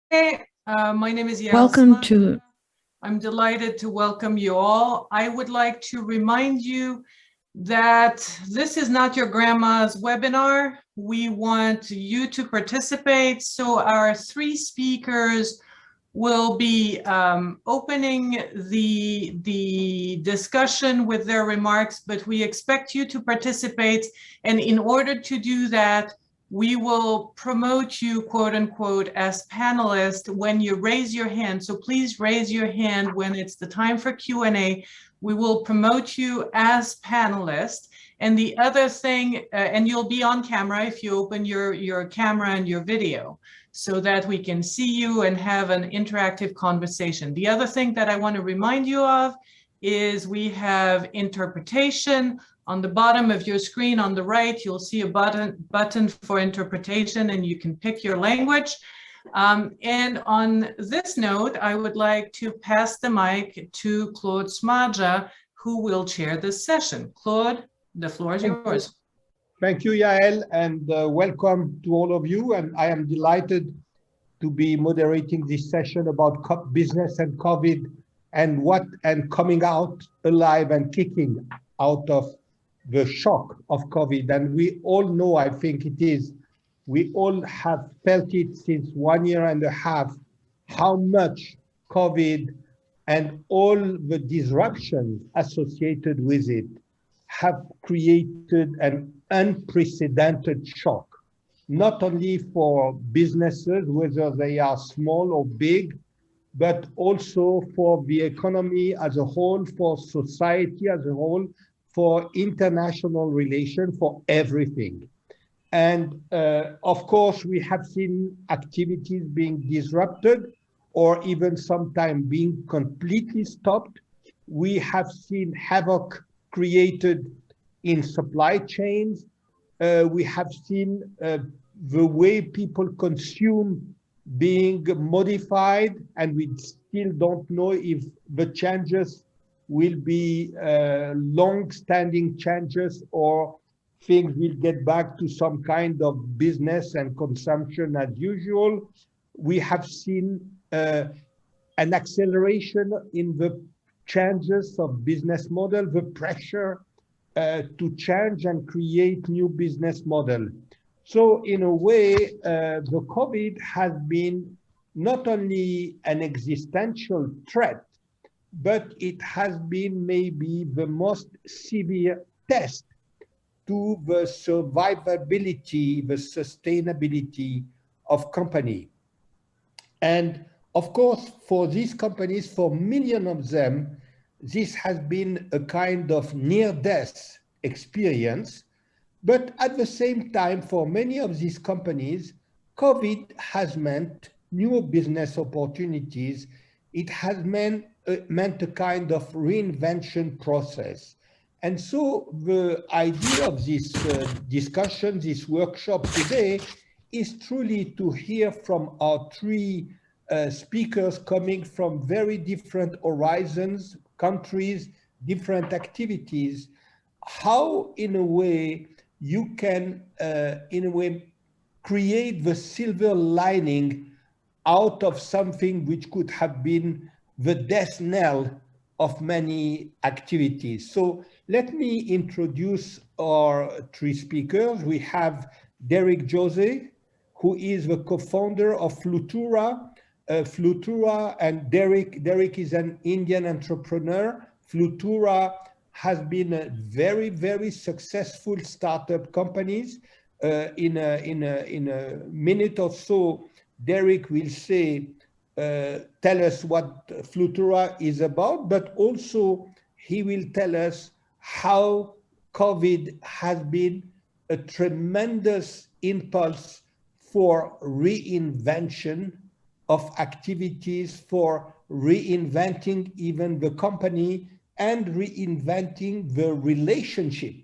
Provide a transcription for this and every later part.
My name is Yael Welcome Smaja. to I'm delighted to welcome you all. I would like to remind you that this is not your grandma's webinar. We want you to participate. So our three speakers will be opening the discussion with their remarks, but we expect you to participate. And in order to do that, we will promote you, quote unquote, as panelists when you raise your hand. So please raise your hand when it's the time for Q&A. We will promote you as panelists. And the other thing, and you'll be on camera if you open your camera and your video, so that we can see you and have an interactive conversation. The other thing that I want to remind you of is we have interpretation. On the bottom of your screen on the right, you'll see a button for interpretation, and you can pick your language. And on this note, I would like to pass the mic to Claude Smaja, who will chair this session. Claude, the floor is yours. Thank you, Yael, and welcome to all of you. And I am delighted to be moderating this session about business and COVID and coming out alive and kicking out of the shock of COVID. And we all know, I think we all have felt it since 1.5 years, how much COVID and all the disruptions associated with it have created an unprecedented shock, not only for businesses, whether they are small or big, but also for the economy as a whole, for society as a whole, for international relations, for everything. And of course, we have seen activities being disrupted or even sometimes being completely stopped. We have seen havoc created in supply chains. We have seen the way people consume being modified, and we still don't know if the changes will be long-standing changes or things will get back to some kind of business and consumption as usual. We have seen an acceleration in the changes of business model, the pressure to change and create new business model. So in a way, the COVID has been not only an existential threat, but it has been maybe the most severe test to the survivability, the sustainability of company. And of course, for these companies, for millions of them, this has been a kind of near-death experience. But at the same time, for many of these companies, COVID has meant new business opportunities. It has meant a kind of reinvention process. And so the idea of this discussion, this workshop today, is truly to hear from our three speakers coming from very different horizons, countries, different activities, how in a way you can create the silver lining out of something which could have been the death knell of many activities. So let me introduce our three speakers. We have Derek Jose, who is the co-founder of Flutura. Flutura and Derek is an Indian entrepreneur. Flutura has been a very, very successful startup companies. In a minute or so, Derek will tell us what Flutura is about, but also he will tell us how COVID has been a tremendous impulse for reinvention of activities, for reinventing even the company and reinventing the relationship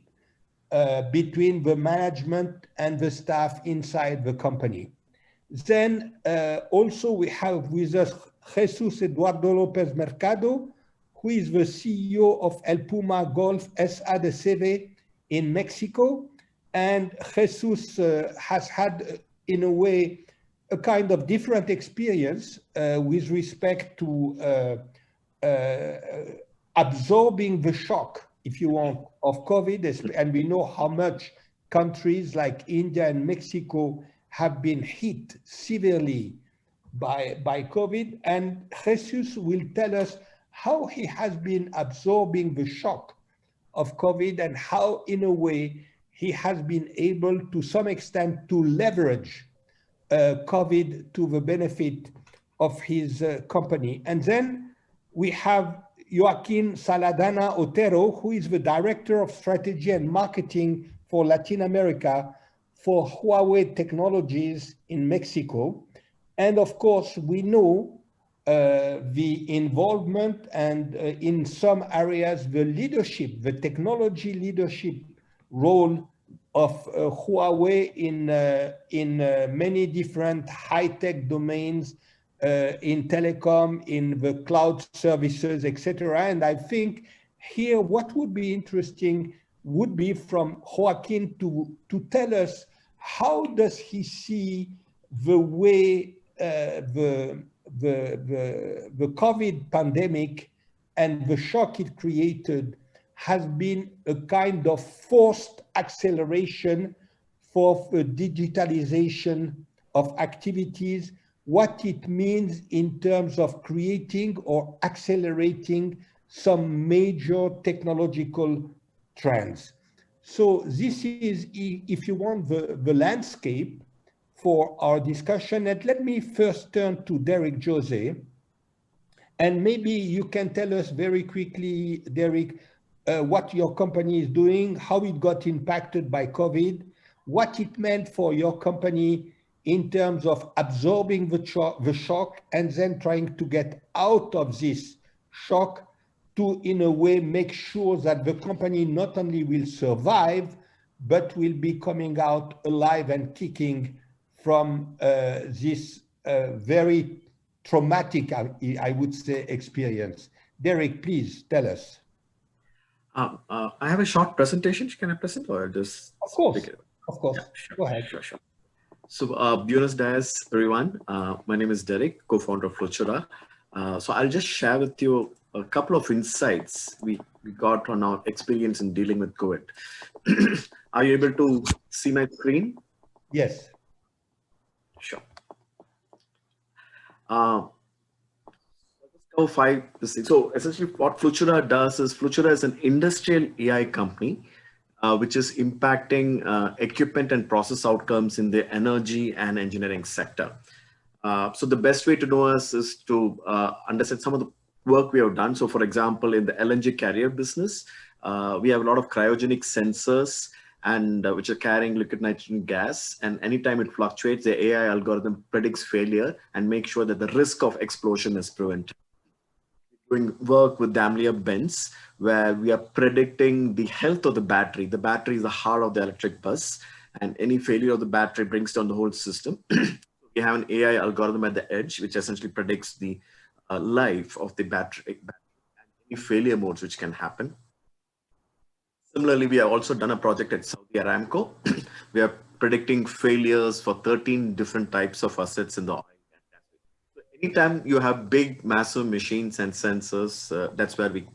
between the management and the staff inside the company. Then also we have with us Jesus Eduardo Lopez Mercado, who is the CEO of El Puma Golf S.A. de Seve in Mexico. And Jesus has had, in a way, a kind of different experience with respect to absorbing the shock, if you want, of COVID. And we know how much countries like India and Mexico have been hit severely by COVID. And Jesus will tell us how he has been absorbing the shock of COVID and how, in a way, he has been able to some extent to leverage COVID to the benefit of his company. And then we have Joaquin Saladana Otero, who is the Director of Strategy and Marketing for Latin America for Huawei Technologies in Mexico. And of course, we know the involvement and in some areas, the leadership, the technology leadership role of Huawei in many different high-tech domains, in telecom, in the cloud services, etc. And I think here what would be interesting would be from Joaquin to tell us how does he see the way the COVID pandemic and the shock it created has been a kind of forced acceleration for the digitalization of activities, what it means in terms of creating or accelerating some major technological trends. So this is, if you want, the landscape for our discussion. And let me first turn to Derek Jose. And maybe you can tell us very quickly, Derek, what your company is doing, how it got impacted by COVID, what it meant for your company in terms of absorbing the shock and then trying to get out of this shock to, in a way, make sure that the company not only will survive, but will be coming out alive and kicking from this very traumatic, I would say, experience. Derek, please tell us. I have a short presentation. Can I present or just? Of course, of course. Yeah, sure, go ahead. Sure. So, Buenos Dias, everyone. My name is Derek, co-founder of Flutura. So I'll just share with you a couple of insights we got on our experience in dealing with COVID. Are you able to see my screen? Yes. Sure. So essentially what Flutura does is Flutura is an industrial AI company, which is impacting equipment and process outcomes in the energy and engineering sector. So the best way to know us is to understand some of the work we have done. So for example, in the LNG carrier business, we have a lot of cryogenic sensors and which are carrying liquid nitrogen gas. And anytime it fluctuates, the AI algorithm predicts failure and makes sure that the risk of explosion is prevented. Doing work with Daimler-Benz, where we are predicting the health of the battery. The battery is the heart of the electric bus, and any failure of the battery brings down the whole system. We have an AI algorithm at the edge, which essentially predicts the life of the battery and any failure modes which can happen. Similarly, we have also done a project at Saudi Aramco. We are predicting failures for 13 different types of assets in the oil and gas. So anytime you have big, massive machines and sensors, that's where we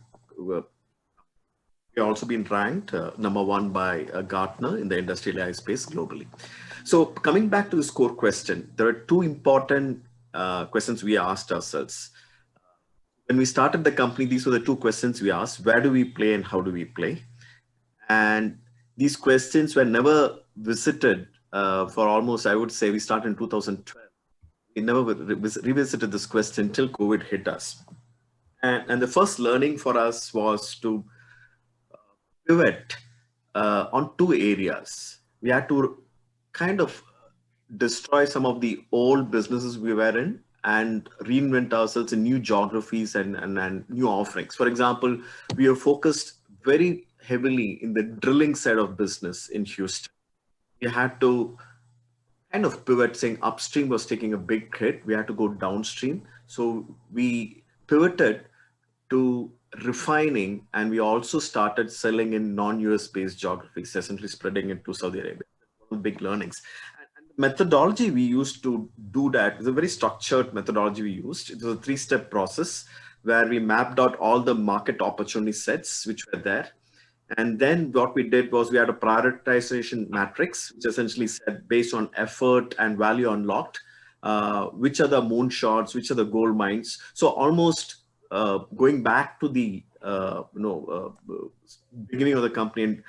also been ranked #1 by Gartner in the industrial AI space globally. So coming back to this core question, there are two important questions we asked ourselves. When we started the company, these were the two questions we asked: where do we play and how do we play? And these questions were never visited for almost, I would say, we started in 2012. We never revisited this question until COVID hit us. And the first learning for us was to pivot on two areas. We had to kind of destroy some of the old businesses we were in and reinvent ourselves in new geographies and new offerings. For example, we are focused very heavily in the drilling side of business in Houston. We had to kind of pivot, saying upstream was taking a big hit. We had to go downstream. So we pivoted to refining, and we also started selling in non-US based geographies, essentially spreading into Saudi Arabia. One of the big learnings. And the methodology we used to do that is a very structured methodology we used. It was a 3-step process where we mapped out all the market opportunity sets which were there. And then what we did was we had a prioritization matrix, which essentially said based on effort and value unlocked, which are the moonshots, which are the gold mines. So almost going back to the beginning of the company and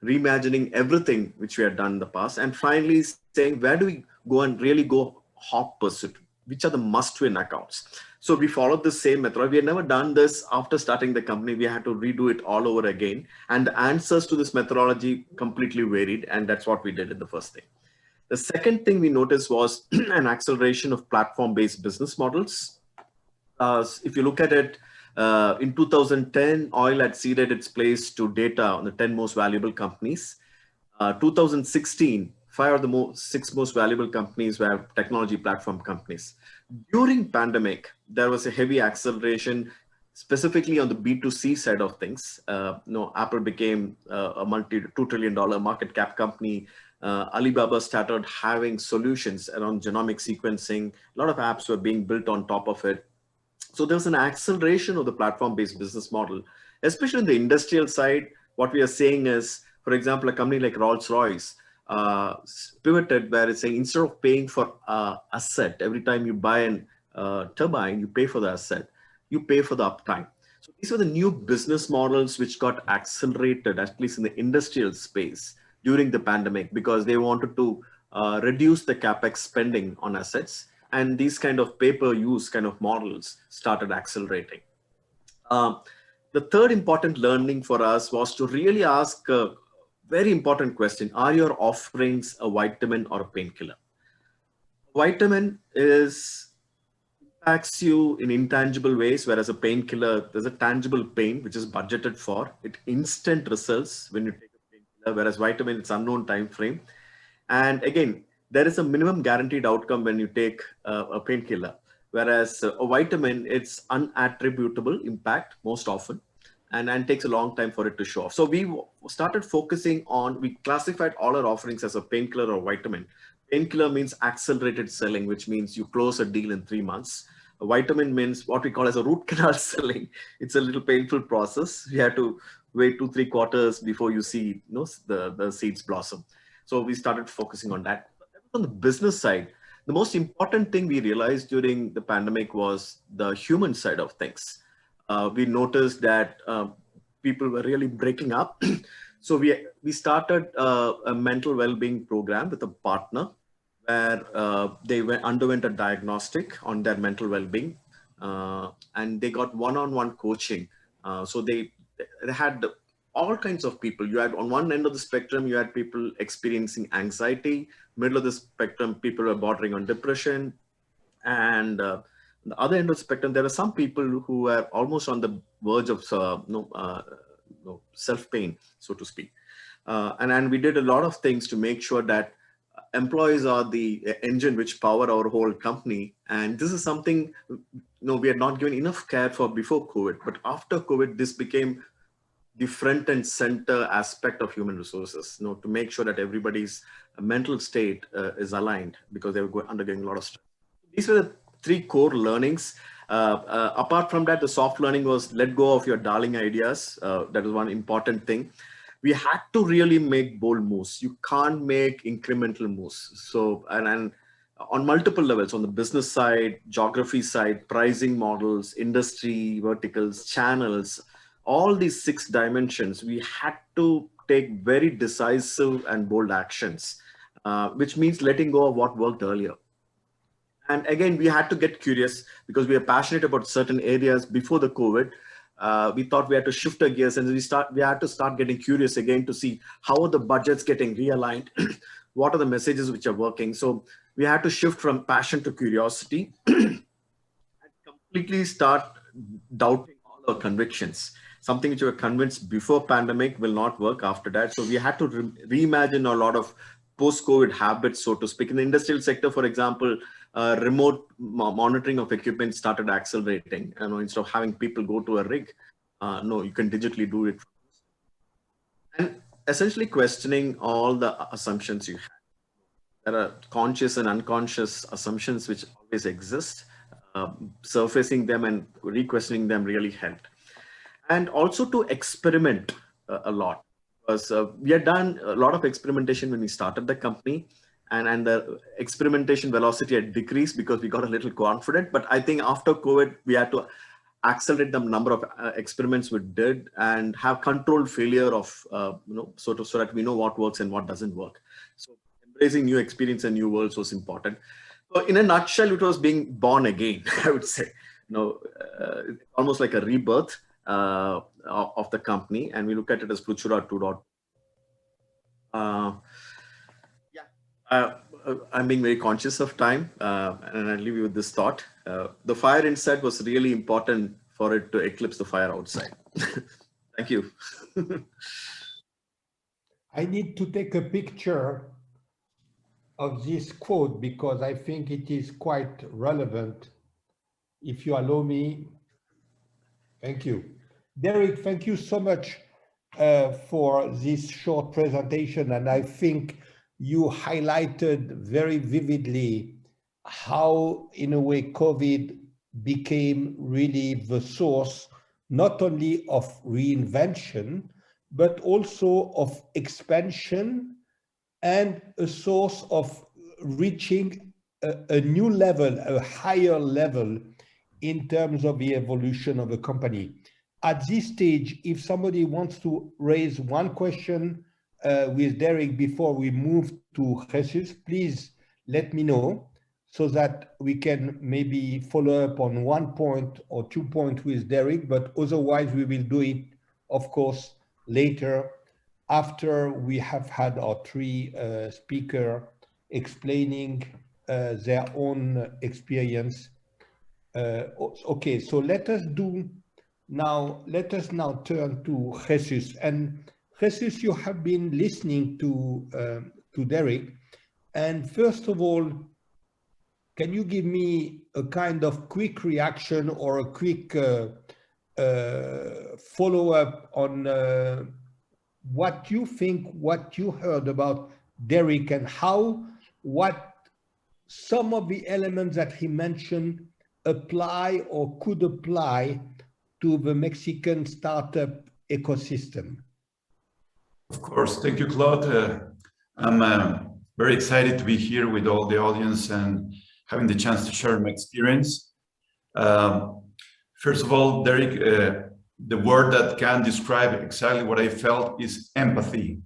reimagining everything which we had done in the past, and finally saying where do we go and really go hot pursuit, which are the must-win accounts. So we followed the same method. We had never done this after starting the company. We had to redo it all over again, and the answers to this methodology completely varied, and that's what we did in the first thing. The second thing we noticed was an acceleration of platform-based business models. If you look at it, in 2010, oil had ceded its place to data on the 10 most valuable companies. 2016, 5 of the 6 most valuable companies were technology platform companies. During pandemic, there was a heavy acceleration, specifically on the B2C side of things. Apple became a $2 trillion market cap company. Alibaba started having solutions around genomic sequencing. A lot of apps were being built on top of it. So there's an acceleration of the platform-based business model, especially in the industrial side. What we are saying is, for example, a company like Rolls-Royce pivoted where it's saying instead of paying for asset, every time you buy an turbine, you pay for the asset, you pay for the uptime. So these are the new business models which got accelerated, at least in the industrial space during the pandemic, because they wanted to reduce the capex spending on assets. And these kind of pay-per-use kind of models started accelerating. The third important learning for us was to really ask a very important question. Are your offerings a vitamin or a painkiller? Vitamin impacts you in intangible ways, whereas a painkiller, there's a tangible pain which is budgeted for. It instant results when you take a painkiller, whereas vitamin, it's unknown time frame. And again, there is a minimum guaranteed outcome when you take a painkiller, whereas a vitamin, it's unattributable impact most often, and takes a long time for it to show off. So we started focusing on, we classified all our offerings as a painkiller or vitamin. Painkiller means accelerated selling, which means you close a deal in 3 months. A vitamin means what we call as a root canal selling. It's a little painful process. You have to wait 2-3 quarters before you see the seeds blossom. So we started focusing on that. On the business side, the most important thing we realized during the pandemic was the human side of things. We noticed that people were really breaking up. So we started a mental well-being program with a partner where they underwent a diagnostic on their mental well-being, and they got one-on-one coaching. So they had all kinds of people. You had on one end of the spectrum, you had people experiencing anxiety. Middle of the spectrum, people were bordering on depression. And the other end of the spectrum, there are some people who are almost on the verge of self-pain, so to speak. And we did a lot of things to make sure that employees are the engine which power our whole company. And this is something we had not given enough care for before COVID. But after COVID, this became the front and center aspect of human resources, to make sure that everybody's mental state is aligned, because they were undergoing a lot of stress. These were the 3 core learnings. Apart from that, the soft learning was let go of your darling ideas. That was one important thing. We had to really make bold moves. You can't make incremental moves. So, and on multiple levels, on the business side, geography side, pricing models, industry verticals, channels, all these 6 dimensions, we had to take very decisive and bold actions, which means letting go of what worked earlier. And again, we had to get curious because we are passionate about certain areas before the COVID. We thought we had to shift our gears, and we had to start getting curious again to see how are the budgets getting realigned, what are the messages which are working. So we had to shift from passion to curiosity and completely start doubting all our convictions. Something which we were convinced before pandemic will not work after that. So we had to reimagine a lot of post-COVID habits, so to speak. In the industrial sector, for example, remote monitoring of equipment started accelerating. Instead of having people go to a rig, no, you can digitally do it. And essentially questioning all the assumptions you had. there are conscious and unconscious assumptions which always exist. Surfacing them and re-questioning them really helped. And also to experiment a lot, because we had done a lot of experimentation when we started the company, and the experimentation velocity had decreased because we got a little confident. But I think after COVID, we had to accelerate the number of experiments we did and have controlled failure of, so that we know what works and what doesn't work. So embracing new experience and new worlds was important. So in a nutshell, it was being born again, I would say, almost like a rebirth of the company. And we look at it as Flutura 2.0. I'm being very conscious of time, and I'll leave you with this thought. The fire inside was really important for it to eclipse the fire outside. Thank you. I need to take a picture of this quote because I think it is quite relevant. If you allow me, thank you. Derek, thank you so much for this short presentation, and I think you highlighted very vividly how, in a way, COVID became really the source not only of reinvention, but also of expansion and a source of reaching a new level, a higher level in terms of the evolution of a company. At this stage, if somebody wants to raise one question with Derek before we move to Jesus, please let me know so that we can maybe follow up on 1 point or 2 points with Derek, but otherwise we will do it, of course, later after we have had our three speakers explaining their own experience. Okay, so let us now turn to Jesus. And Jesus, you have been listening to Derek, and first of all, can you give me a kind of quick reaction or a quick follow-up on what you think, what you heard about Derek, and what some of the elements that he mentioned apply or could apply to the Mexican startup ecosystem? Of course. Thank you, Claude. I'm very excited to be here with all the audience and having the chance to share my experience. First of all, Derek, the word that can describe exactly what I felt is empathy,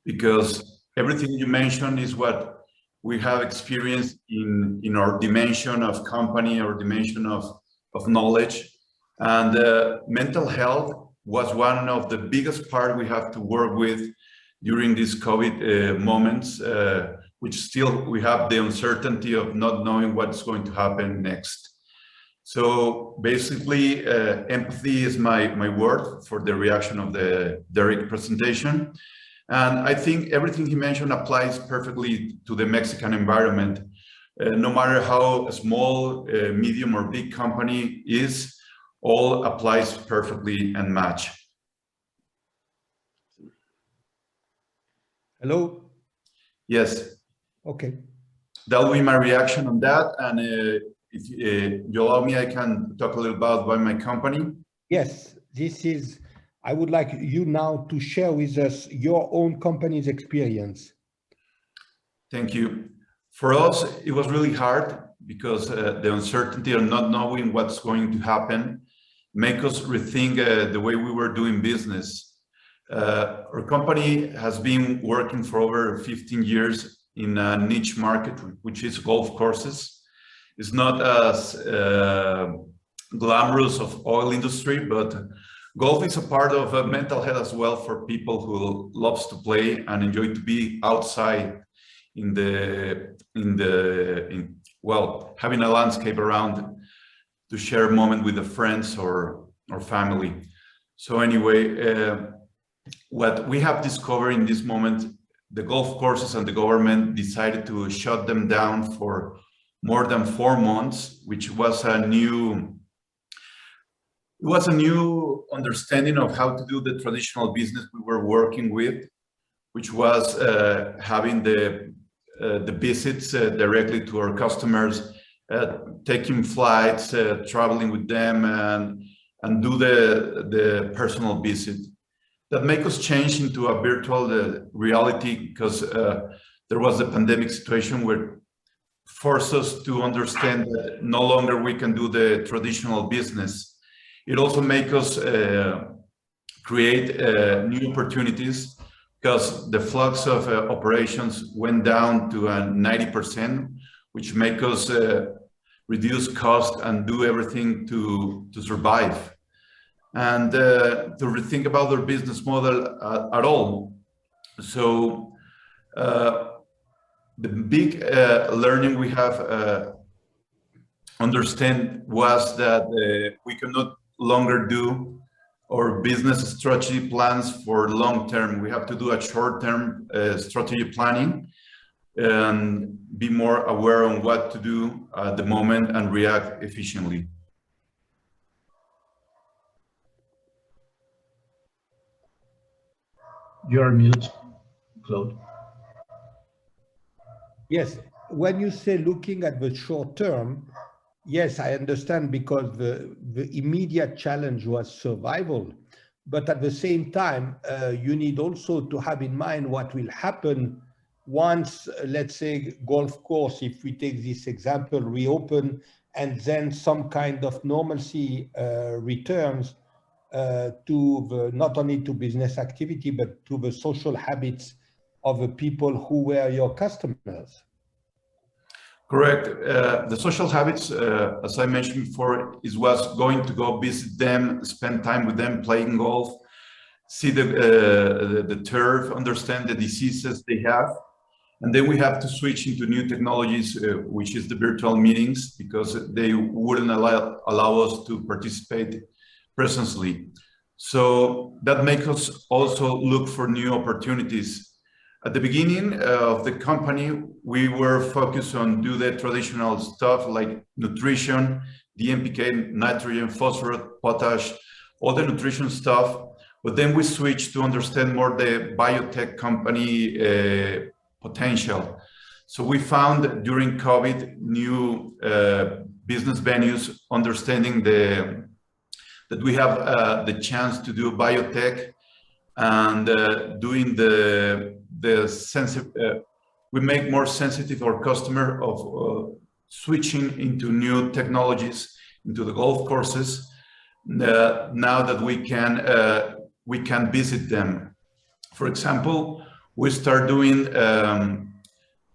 because everything you mentioned is what we have experienced in our dimension of company, our dimension of knowledge. And mental health was one of the biggest part we have to work with during these COVID moments, which still we have the uncertainty of not knowing what's going to happen next. So basically, empathy is my word for the reaction of the Derek presentation. And I think everything he mentioned applies perfectly to the Mexican environment. No matter how small, medium or big company is, all applies perfectly and match. Hello? Yes. Okay. That will be my reaction on that. And if you allow me, I can talk a little about my company. Yes, I would like you now to share with us your own company's experience. Thank you. For us, it was really hard because the uncertainty of not knowing what's going to happen make us rethink the way we were doing business. Our company has been working for over 15 years in a niche market, which is golf courses. It's not as glamorous of oil industry, but golf is a part of mental health as well for people who loves to play and enjoy to be outside well, having a landscape around to share a moment with the friends or family. So anyway, what we have discovered in this moment, the golf courses and the government decided to shut them down for more than 4 months, which was a new understanding of how to do the traditional business we were working with, which was having the the visits directly to our customers, taking flights, traveling with them, and do the personal visit. That make us change into a virtual reality, because there was a pandemic situation where forced us to understand that no longer we can do the traditional business. It also make us create new opportunities, because the flux of operations went down to 90%, which make us reduce cost and do everything to survive. And to rethink about their business model at all. So the big learning we have understand was that we cannot longer do our business strategy plans for long term. We have to do a short term strategy planning and be more aware on what to do at the moment and react efficiently. You're mute, Claude. Yes, when you say looking at the short term, yes, I understand, because the immediate challenge was survival. But at the same time, you need also to have in mind what will happen once, let's say, golf course, if we take this example, reopen, and then some kind of normalcy returns to the, not only to business activity, but to the social habits of the people who were your customers. Correct. The social habits, as I mentioned before, was going to go visit them, spend time with them, playing golf, see the turf, understand the diseases they have. And then we have to switch into new technologies, which is the virtual meetings, because they wouldn't allow us to participate presently. So that makes us also look for new opportunities. At the beginning of the company, we were focused on do the traditional stuff like nutrition, DMPK, nitrogen, phosphorus, potash, all the nutrition stuff. But then we switched to understand more the biotech company potential. So we found during COVID new business venues, understanding that we have the chance to do biotech and doing the sensitive, we make more sensitive our customer of switching into new technologies, into the golf courses. Now that we can visit them. For example, we start doing,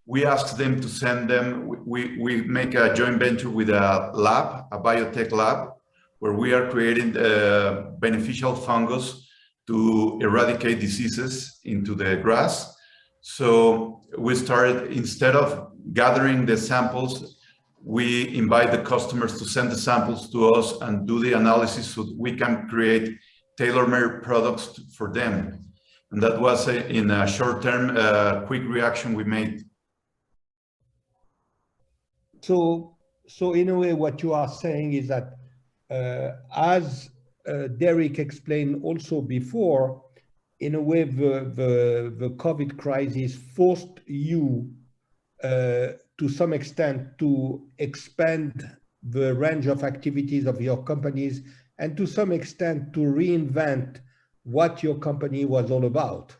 we ask them to send them, we make a joint venture with a lab, a biotech lab, where we are creating beneficial fungus to eradicate diseases into the grass. So we started, instead of gathering the samples, we invite the customers to send the samples to us and do the analysis so we can create tailor-made products for them. And that was in a short-term, quick reaction we made. So in a way, what you are saying is that, as Derek explained also before, in a way, the COVID crisis forced you to some extent to expand the range of activities of your companies, and to some extent to reinvent what your company was all about.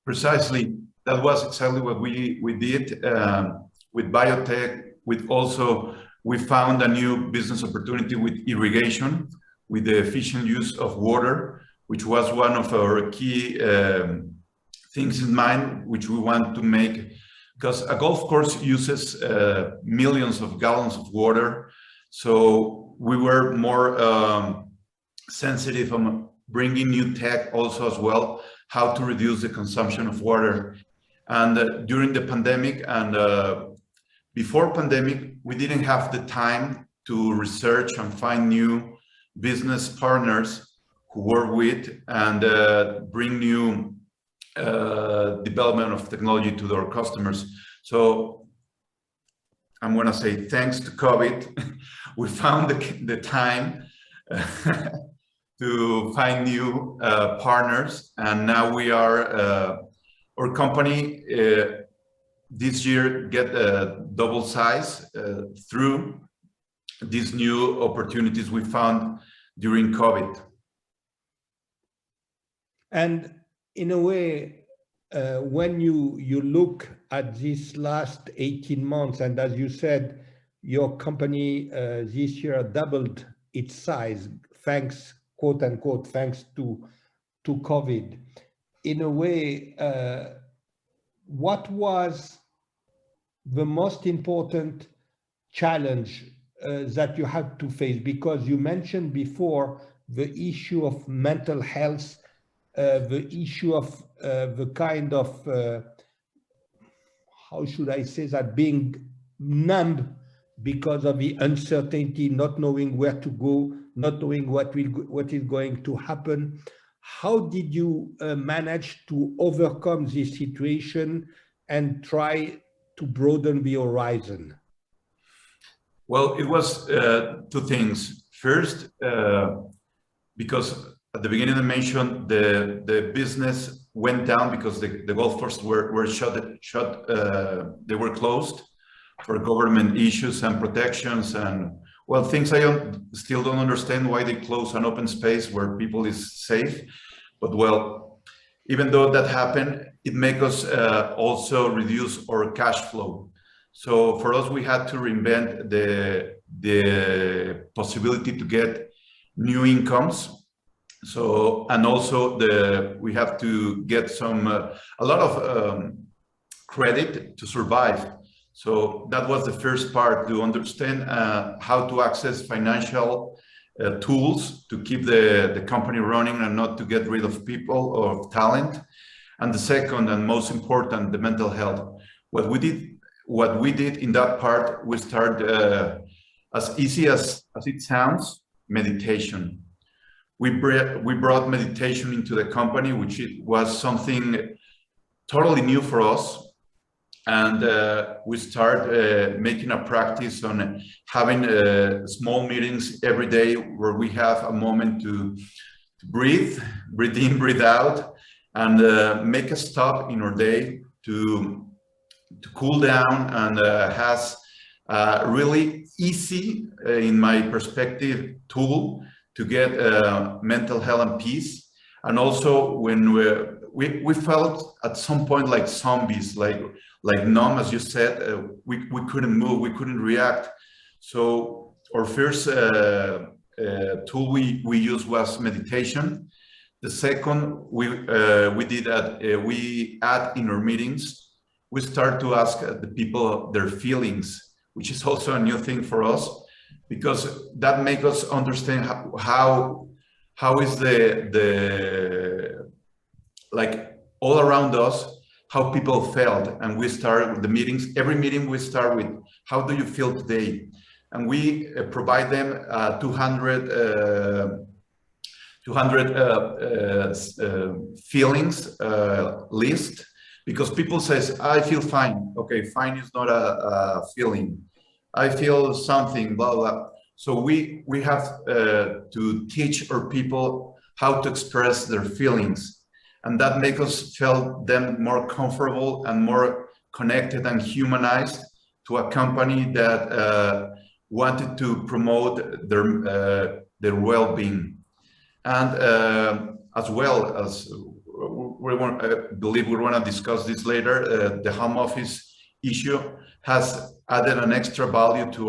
Precisely. That was exactly what we did with biotech. We found a new business opportunity with irrigation, with the efficient use of water, which was one of our key things in mind, which we want to make, because a golf course uses millions of gallons of water. So we were more sensitive on bringing new tech also as well, how to reduce the consumption of water. And during the pandemic and before pandemic, we didn't have the time to research and find new business partners who work with and bring new development of technology to our customers. So I'm going to say thanks to COVID, we found the time to find new partners, and now we are our company this year get a double size through these new opportunities we found during COVID. And in a way, when you look at these last 18 months, and as you said, your company this year doubled its size, thanks, quote unquote, thanks to COVID. In a way, what was the most important challenge that you had to face? Because you mentioned before the issue of mental health, the issue of the kind of, how should I say that, being numb because of the uncertainty, not knowing where to go, not knowing what is going to happen. How did you manage to overcome this situation and try to broaden the horizon? Well, it was two things. First, because at the beginning I mentioned the business went down because the golf courses were shut. They were closed for government issues and protections, and well, things I still don't understand why they close an open space where people is safe. But well, even though that happened, it made us also reduce our cash flow. So for us, we had to reinvent the possibility to get new incomes. So, and also we have to get a lot of credit to survive. So that was the first part, to understand how to access financial tools to keep the company running and not to get rid of people or talent. And the second and most important, the mental health. What we did in that part, we started as easy as it sounds, meditation. We brought meditation into the company, which was something totally new for us. And we start making a practice on having small meetings every day where we have a moment to breathe in, breathe out, and make a stop in our day to cool down, and has a really easy, in my perspective, tool to get mental health and peace. And also when we felt at some point like zombies, like numb, as you said, we couldn't move, we couldn't react. So our first tool we used was meditation. The second we did that, we add in our meetings, we start to ask the people their feelings, which is also a new thing for us, because that makes us understand how is the like all around us, how people felt. And we start with the meetings. Every meeting we start with, how do you feel today? And we provide them 200 feelings list, because people says, I feel fine. Okay, fine is not a feeling. I feel something, blah, blah. So we have to teach our people how to express their feelings. And that makes us feel them more comfortable and more connected and humanized to a company that wanted to promote their well-being. And as well as I believe we want to discuss this later, the home office issue has added an extra value to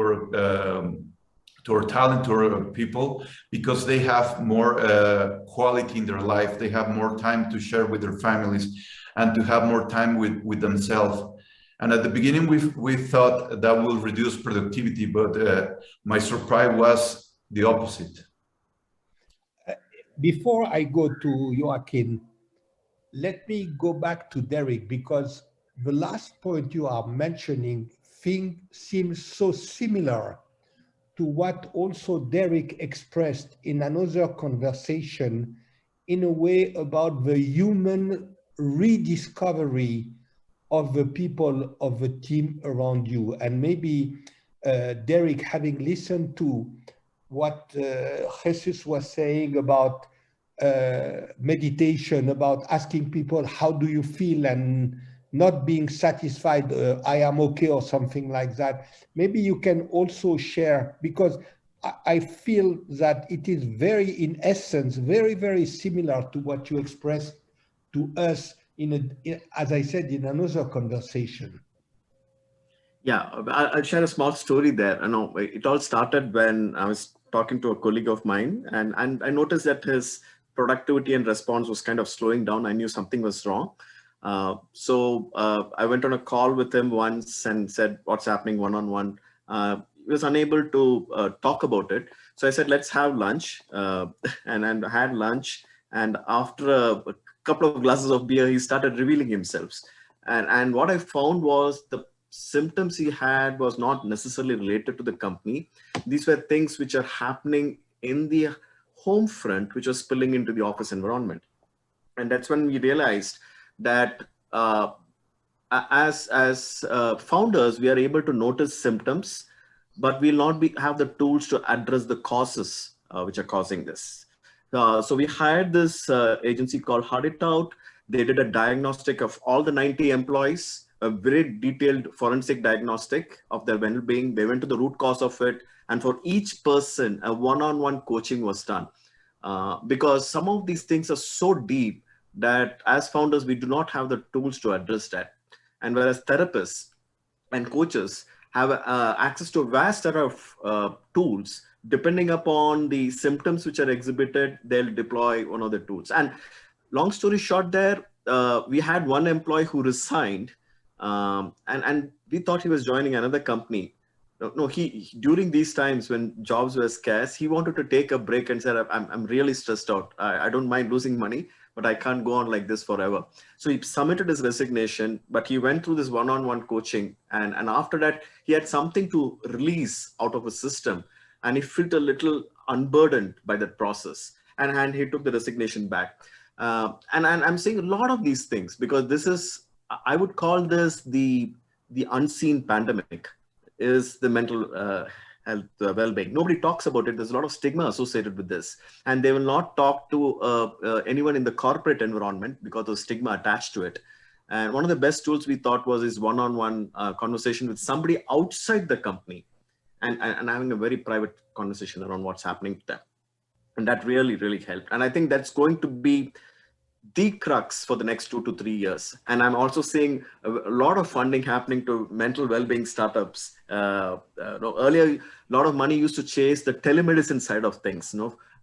our talent, to our people, because they have more quality in their life. They have more time to share with their families and to have more time with themselves. And at the beginning, we thought that will reduce productivity, but my surprise was the opposite. Before I go to Joaquin, let me go back to Derek, because the last point you are mentioning seems so similar to what also Derek expressed in another conversation, in a way about the human rediscovery of the people of the team around you. And maybe Derek, having listened to what Jesus was saying about meditation, about asking people, how do you feel? And not being satisfied, I am okay or something like that. Maybe you can also share, because I feel that it is very, in essence, very, very similar to what you expressed to us as I said, in another conversation. Yeah, I'll share a small story there. I know it all started when I was talking to a colleague of mine, and I noticed that his productivity and response was kind of slowing down. I knew something was wrong. So I went on a call with him once and said, what's happening one-on-one? He was unable to talk about it. So I said, let's have lunch. And I had lunch. And after a couple of glasses of beer, he started revealing himself. And what I found was the symptoms he had was not necessarily related to the company. These were things which are happening in the home front, which was spilling into the office environment. And that's when we realized that as founders, we are able to notice symptoms, but we'll not have the tools to address the causes which are causing this. So we hired this agency called Hard It Out. They did a diagnostic of all the 90 employees, a very detailed forensic diagnostic of their well-being. They went to the root cause of it. And for each person, a one-on-one coaching was done. Because some of these things are so deep that as founders, we do not have the tools to address that. And whereas therapists and coaches have access to a vast set of tools, depending upon the symptoms which are exhibited, they'll deploy one of the tools. And long story short there, we had one employee who resigned, and we thought he was joining another company. No, he during these times when jobs were scarce, he wanted to take a break and said, I'm really stressed out. I don't mind losing money, but I can't go on like this forever. So he submitted his resignation, but he went through this one-on-one coaching. And after that, he had something to release out of his system. And he felt a little unburdened by that process. And he took the resignation back. And I'm saying a lot of these things because this is, I would call this the unseen pandemic, is the mental health well-being. Nobody talks about it. There's a lot of stigma associated with this. And they will not talk to anyone in the corporate environment because of stigma attached to it. And one of the best tools we thought was is one-on-one conversation with somebody outside the company and having a very private conversation around what's happening to them. And that really, really helped. And I think that's going to be the crux for the next 2 to 3 years. And I'm also seeing a lot of funding happening to mental well-being startups. Earlier, a lot of money used to chase the telemedicine side of things,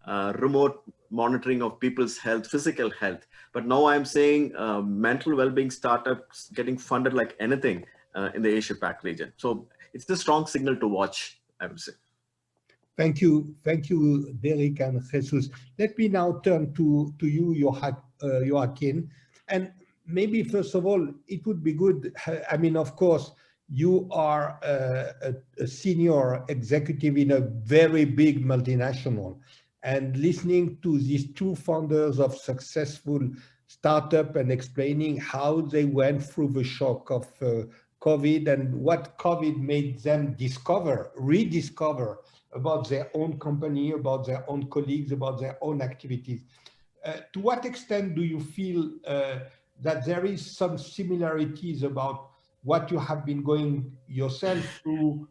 remote monitoring of people's health, physical health. But now I'm saying mental well-being startups getting funded like anything in the Asia-Pac region. So it's the strong signal to watch, I would say. Thank you, Derek and Jesus. Let me now turn to you, Joaquin. And maybe first of all, it would be good. I mean, of course, you are a senior executive in a very big multinational, and listening to these two founders of successful startup and explaining how they went through the shock of COVID and what COVID made them rediscover about their own company, about their own colleagues, about their own activities. To what extent do you feel that there is some similarities about what you have been going yourself through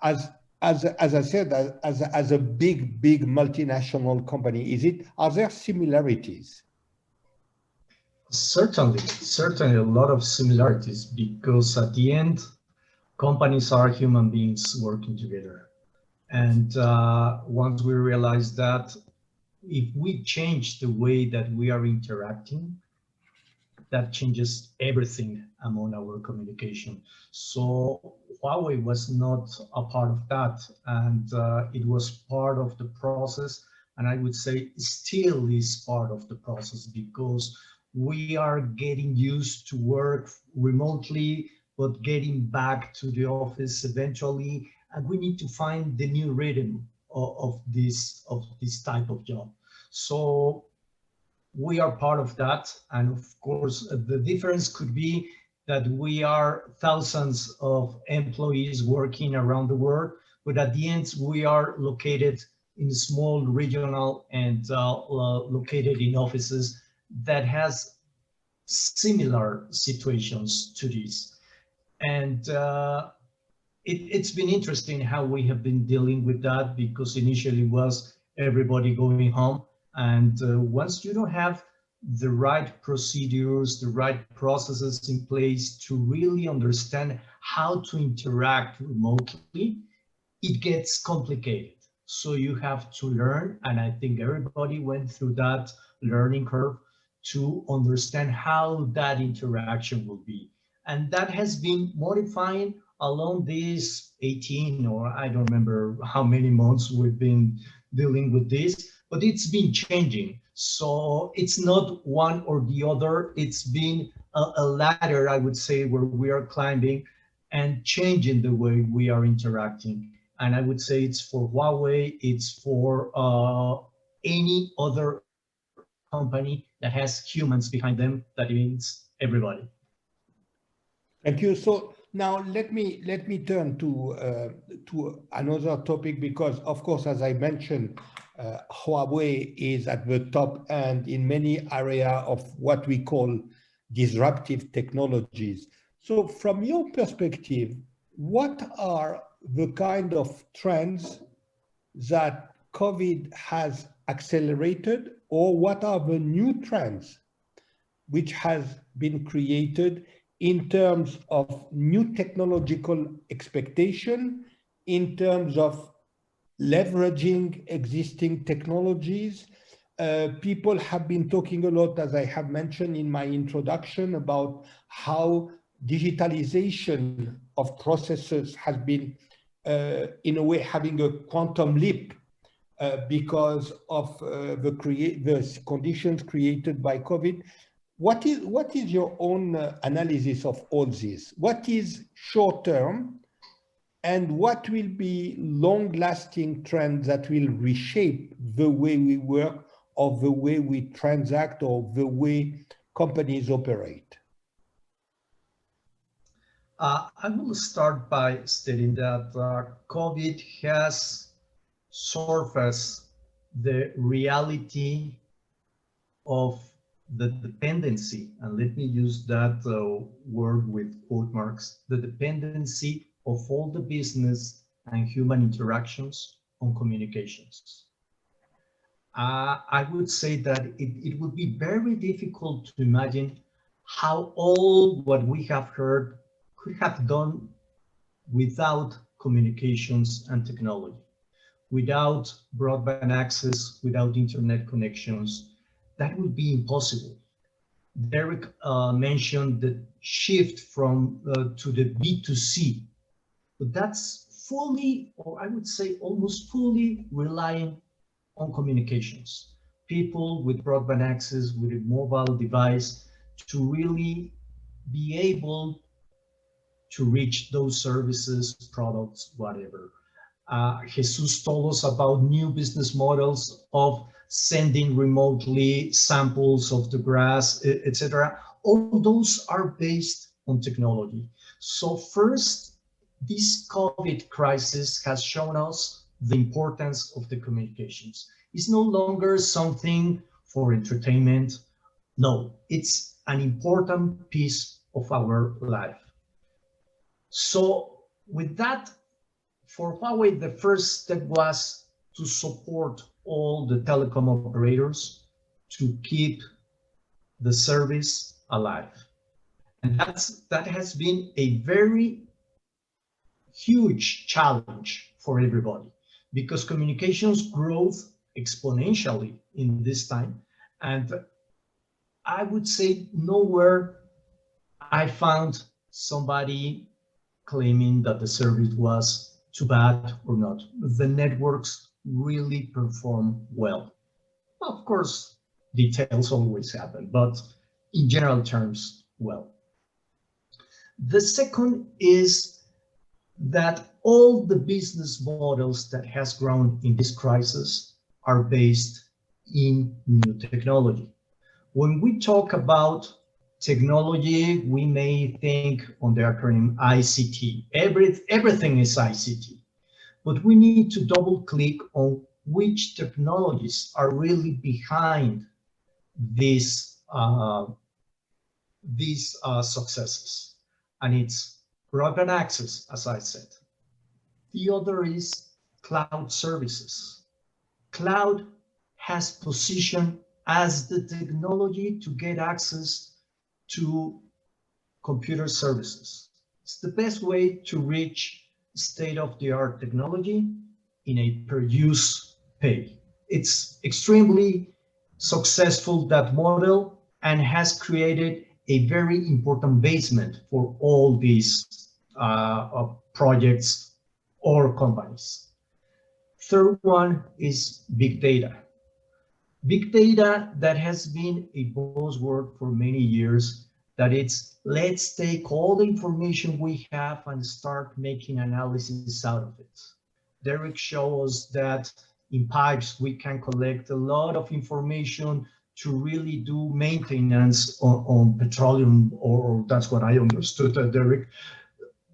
as I said, as a big multinational company? Are there similarities? Certainly a lot of similarities, because at the end, companies are human beings working together. And once we realize that, if we change the way that we are interacting, that changes everything among our communication. So Huawei was not a part of that, and it was part of the process, and I would say still is part of the process, because we are getting used to work remotely, but getting back to the office eventually, and we need to find the new rhythm of this type of job. So we are part of that, and of course the difference could be that we are thousands of employees working around the world, but at the end we are located in small regional and located in offices that has similar situations to this. And it's been interesting how we have been dealing with that, because initially was everybody going home. And once you don't have the right procedures, the right processes in place to really understand how to interact remotely, it gets complicated. So you have to learn, and I think everybody went through that learning curve to understand how that interaction will be. And that has been modifying along these 18, or I don't remember how many months we've been dealing with this, but it's been changing. So it's not one or the other, it's been a ladder, I would say, where we are climbing and changing the way we are interacting. And I would say it's for Huawei, it's for any other company that has humans behind them, that means everybody. Thank you. So now let me turn to another topic, because of course, as I mentioned, Huawei is at the top and in many areas of what we call disruptive technologies. So from your perspective, what are the kind of trends that COVID has accelerated, or what are the new trends which has been created in terms of new technological expectation, in terms of leveraging existing technologies? People have been talking a lot, as I have mentioned in my introduction, about how digitalization of processes has been, in a way, having a quantum leap because of the conditions created by COVID. What is your own analysis of all this? What is short term, and what will be long-lasting trends that will reshape the way we work, or the way we transact, or the way companies operate? I will start by stating that COVID has surfaced the reality of the dependency, and let me use that word with quote marks, the dependency of all the business and human interactions on communications. I would say that it would be very difficult to imagine how all what we have heard could have done without communications and technology, without broadband access, without internet connections. That would be impossible. Derek mentioned the shift from to the B2C, but that's fully, or I would say almost fully, relying on communications. People with broadband access, with a mobile device, to really be able to reach those services, products, whatever. Jesus told us about new business models of sending remotely samples of the grass, etc. All those are based on technology. So first, this COVID crisis has shown us the importance of the communications. It's no longer something for entertainment. No, it's an important piece of our life. So with that, for Huawei, the first step was to support all the telecom operators to keep the service alive. And that has been a very huge challenge for everybody, because communications growth exponentially in this time. And I would say nowhere I found somebody claiming that the service was too bad or not. The networks really perform well. Of course, details always happen, but in general terms, well. The second is that all the business models that has grown in this crisis are based in new technology. When we talk about technology, we may think on the acronym ICT. Everything is ICT, but we need to double click on which technologies are really behind this these successes. And it's broadband access, as I said. The other is cloud services. Cloud has positioned as the technology to get access to computer services. It's the best way to reach state-of-the-art technology in a per-use pay. It's extremely successful, that model, and has created a very important basement for all these projects or companies. Third one is big data. Big data that has been a buzzword for many years, that it's, let's take all the information we have and start making analysis out of it. Derek showed us that in pipes, we can collect a lot of information to really do maintenance on petroleum, or that's what I understood, Derek.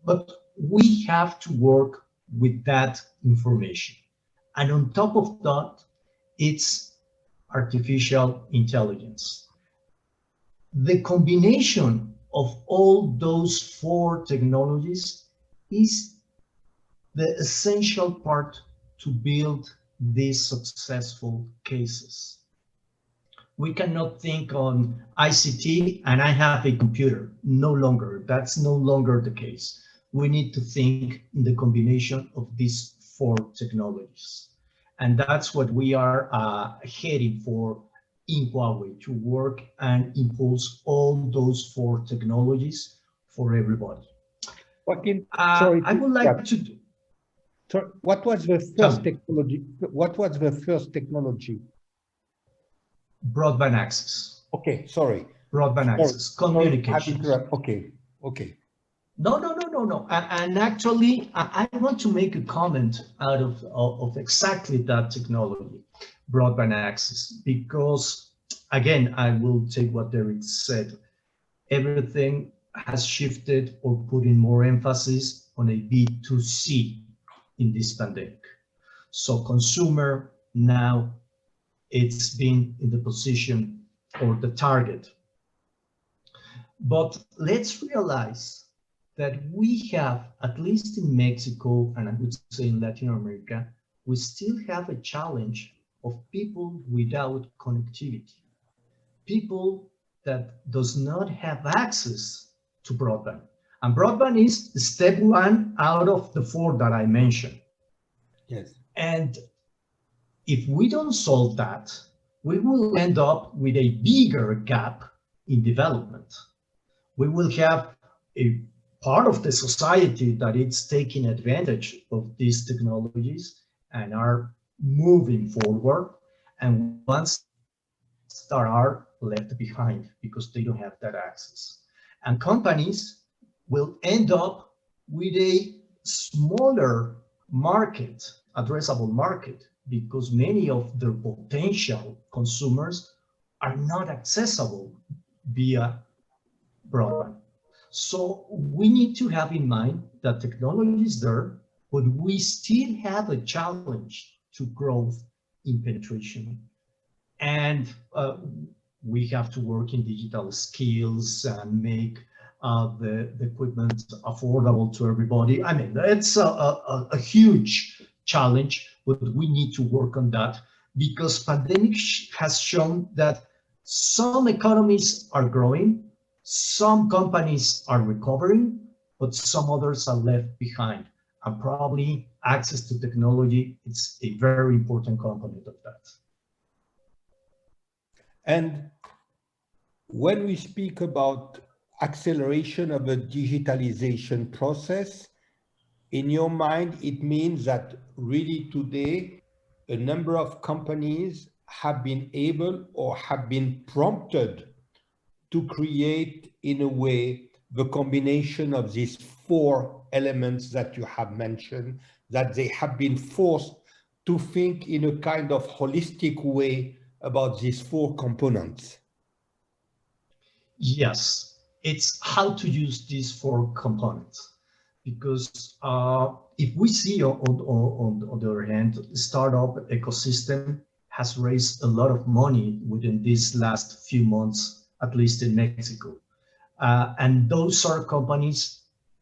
But we have to work with that information. And on top of that, it's artificial intelligence. The combination of all those four technologies is the essential part to build these successful cases. We cannot think on ICT and I have a computer. No longer, that's no longer the case. We need to think in the combination of these four technologies. And that's what we are heading for in Huawei, to work and impulse all those four technologies for everybody. Joaquin, I would like to do. So what was the first technology? What was the first technology? Broadband access. Okay, sorry. Broadband access, communication. Okay, okay. No. And actually, I want to make a comment out of exactly that technology, broadband access, because again, I will take what Derek said. Everything has shifted or put in more emphasis on a B2C in this pandemic. So consumer now, it's been in the position or the target. But let's realize that we have, at least in Mexico, and I would say in Latin America, we still have a challenge of people without connectivity. People that does not have access to broadband. And broadband is step one out of the four that I mentioned. Yes. And if we don't solve that, we will end up with a bigger gap in development. We will have a part of the society that it's taking advantage of these technologies and are moving forward, and ones that are left behind because they don't have that access. And companies will end up with a smaller market, addressable market, because many of their potential consumers are not accessible via broadband. So we need to have in mind that technology is there, but we still have a challenge to growth in penetration. And we have to work in digital skills and make the equipment affordable to everybody. I mean, it's a huge challenge, but we need to work on that, because pandemic has shown that some economies are growing, some companies are recovering, but some others are left behind. And probably access to technology is a very important component of that. And when we speak about acceleration of a digitalization process, in your mind, it means that really today, a number of companies have been able or have been prompted to create, in a way, the combination of these four elements that you have mentioned, that they have been forced to think in a kind of holistic way about these four components. Yes, it's how to use these four components. Because if we see on the other hand, the startup ecosystem has raised a lot of money within these last few months, at least in Mexico. And those are companies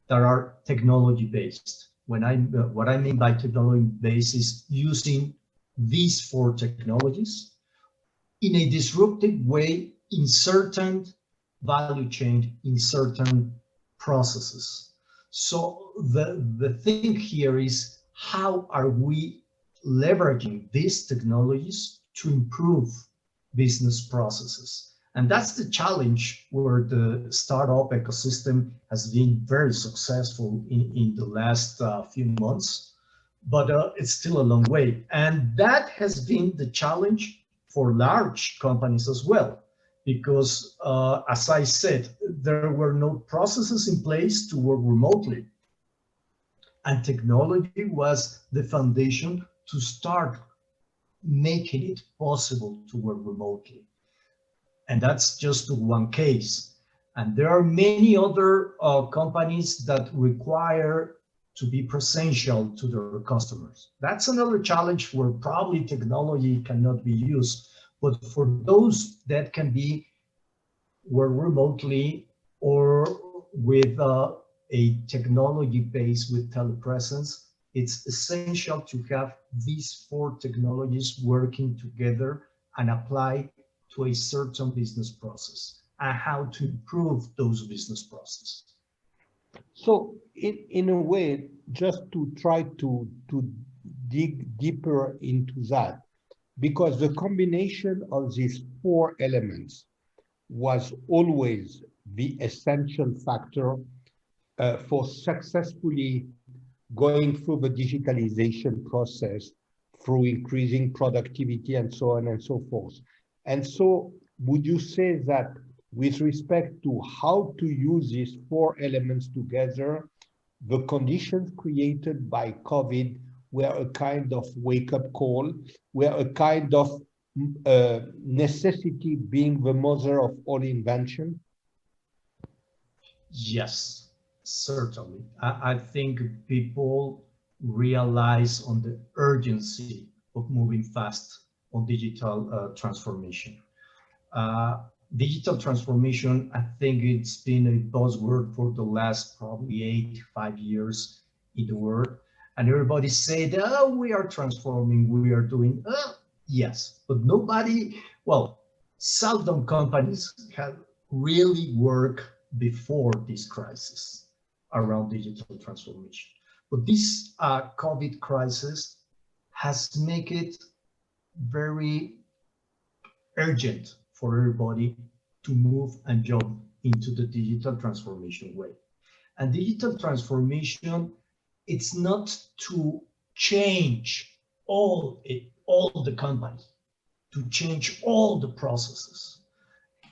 that are technology based. What I mean by technology based is using these 4 technologies in a disruptive way in certain value chain, in certain processes. So the thing here is, how are we leveraging these technologies to improve business processes? And that's the challenge, where the startup ecosystem has been very successful in the last few months, but it's still a long way. And that has been the challenge for large companies as well, because as I said, there were no processes in place to work remotely. And technology was the foundation to start making it possible to work remotely. And that's just one case. And there are many other companies that require to be presential to their customers. That's another challenge where probably technology cannot be used. But for those that can be work remotely or with a technology base with telepresence, it's essential to have these 4 technologies working together and apply to a certain business process, and how to improve those business processes. So in a way, just to try to dig deeper into that, because the combination of these 4 elements was always the essential factor for successfully going through the digitalization process, through increasing productivity and so on and so forth. And so would you say that with respect to how to use these 4 elements together, the conditions created by COVID were a kind of wake-up call, were a kind of necessity being the mother of all invention? Yes, certainly. I think people realize on the urgency of moving fast on digital transformation. Digital transformation, I think it's been a buzzword for the last probably 5 years in the world. And everybody said, oh, we are transforming, we are doing, yes, but nobody, well, seldom companies have really worked before this crisis around digital transformation. But this COVID crisis has made it very urgent for everybody to move and jump into the digital transformation way. And digital transformation, it's not to change all the company, to change all the processes.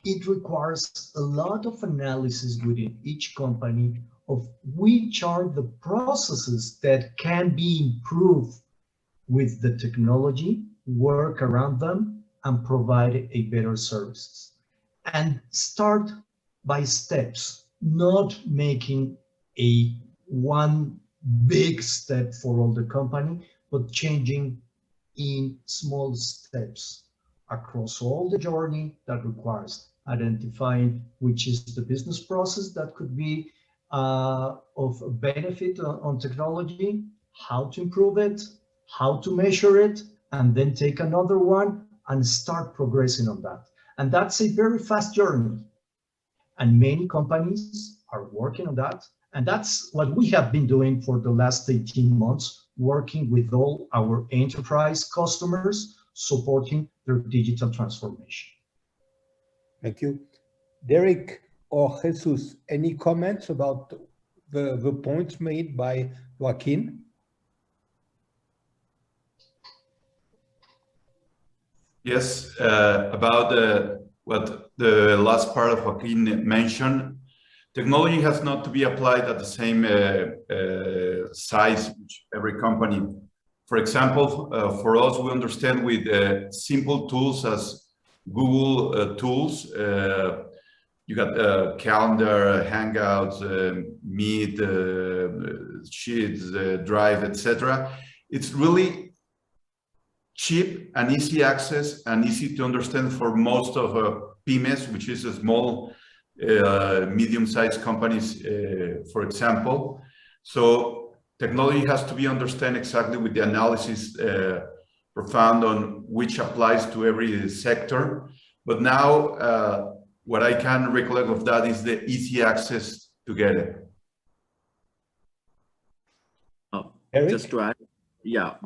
It requires a lot of analysis within each company of which are the processes that can be improved with the technology, work around them, and provide a better services. And start by steps, not making a one big step for all the company, but changing in small steps across all the journey that requires identifying which is the business process that could be of benefit on technology, how to improve it, how to measure it, and then take another one and start progressing on that. And that's a very fast journey. And many companies are working on that. And that's what we have been doing for the last 18 months, working with all our enterprise customers, supporting their digital transformation. Thank you. Derek or Jesus, any comments about the points made by Joaquin? Yes, about what the last part of Joaquin mentioned, technology has not to be applied at the same size which every company. For example, for us, we understand with simple tools as Google tools, you got calendar, Hangouts, Meet, Sheets, Drive, etc. It's really cheap and easy access and easy to understand for most of pymes, which is a small medium-sized companies, for example. So technology has to be understood exactly with the analysis profound on which applies to every sector. But now what I can recollect of that is the easy access to get it. Just to add,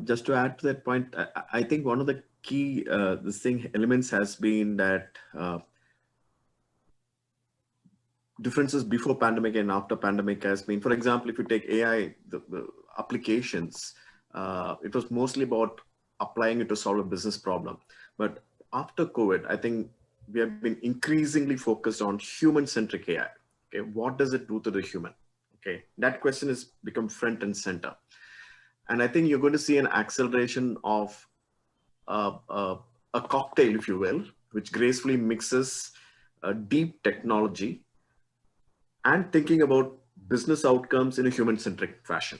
just to add to that point, I think one of the key elements has been that differences before pandemic and after pandemic has been, for example, if you take AI, the applications, it was mostly about applying it to solve a business problem. But after COVID, I think we have been increasingly focused on human-centric AI. Okay, what does it do to the human? Okay, that question has become front and center. And I think you're going to see an acceleration of a cocktail, if you will, which gracefully mixes deep technology and thinking about business outcomes in a human-centric fashion.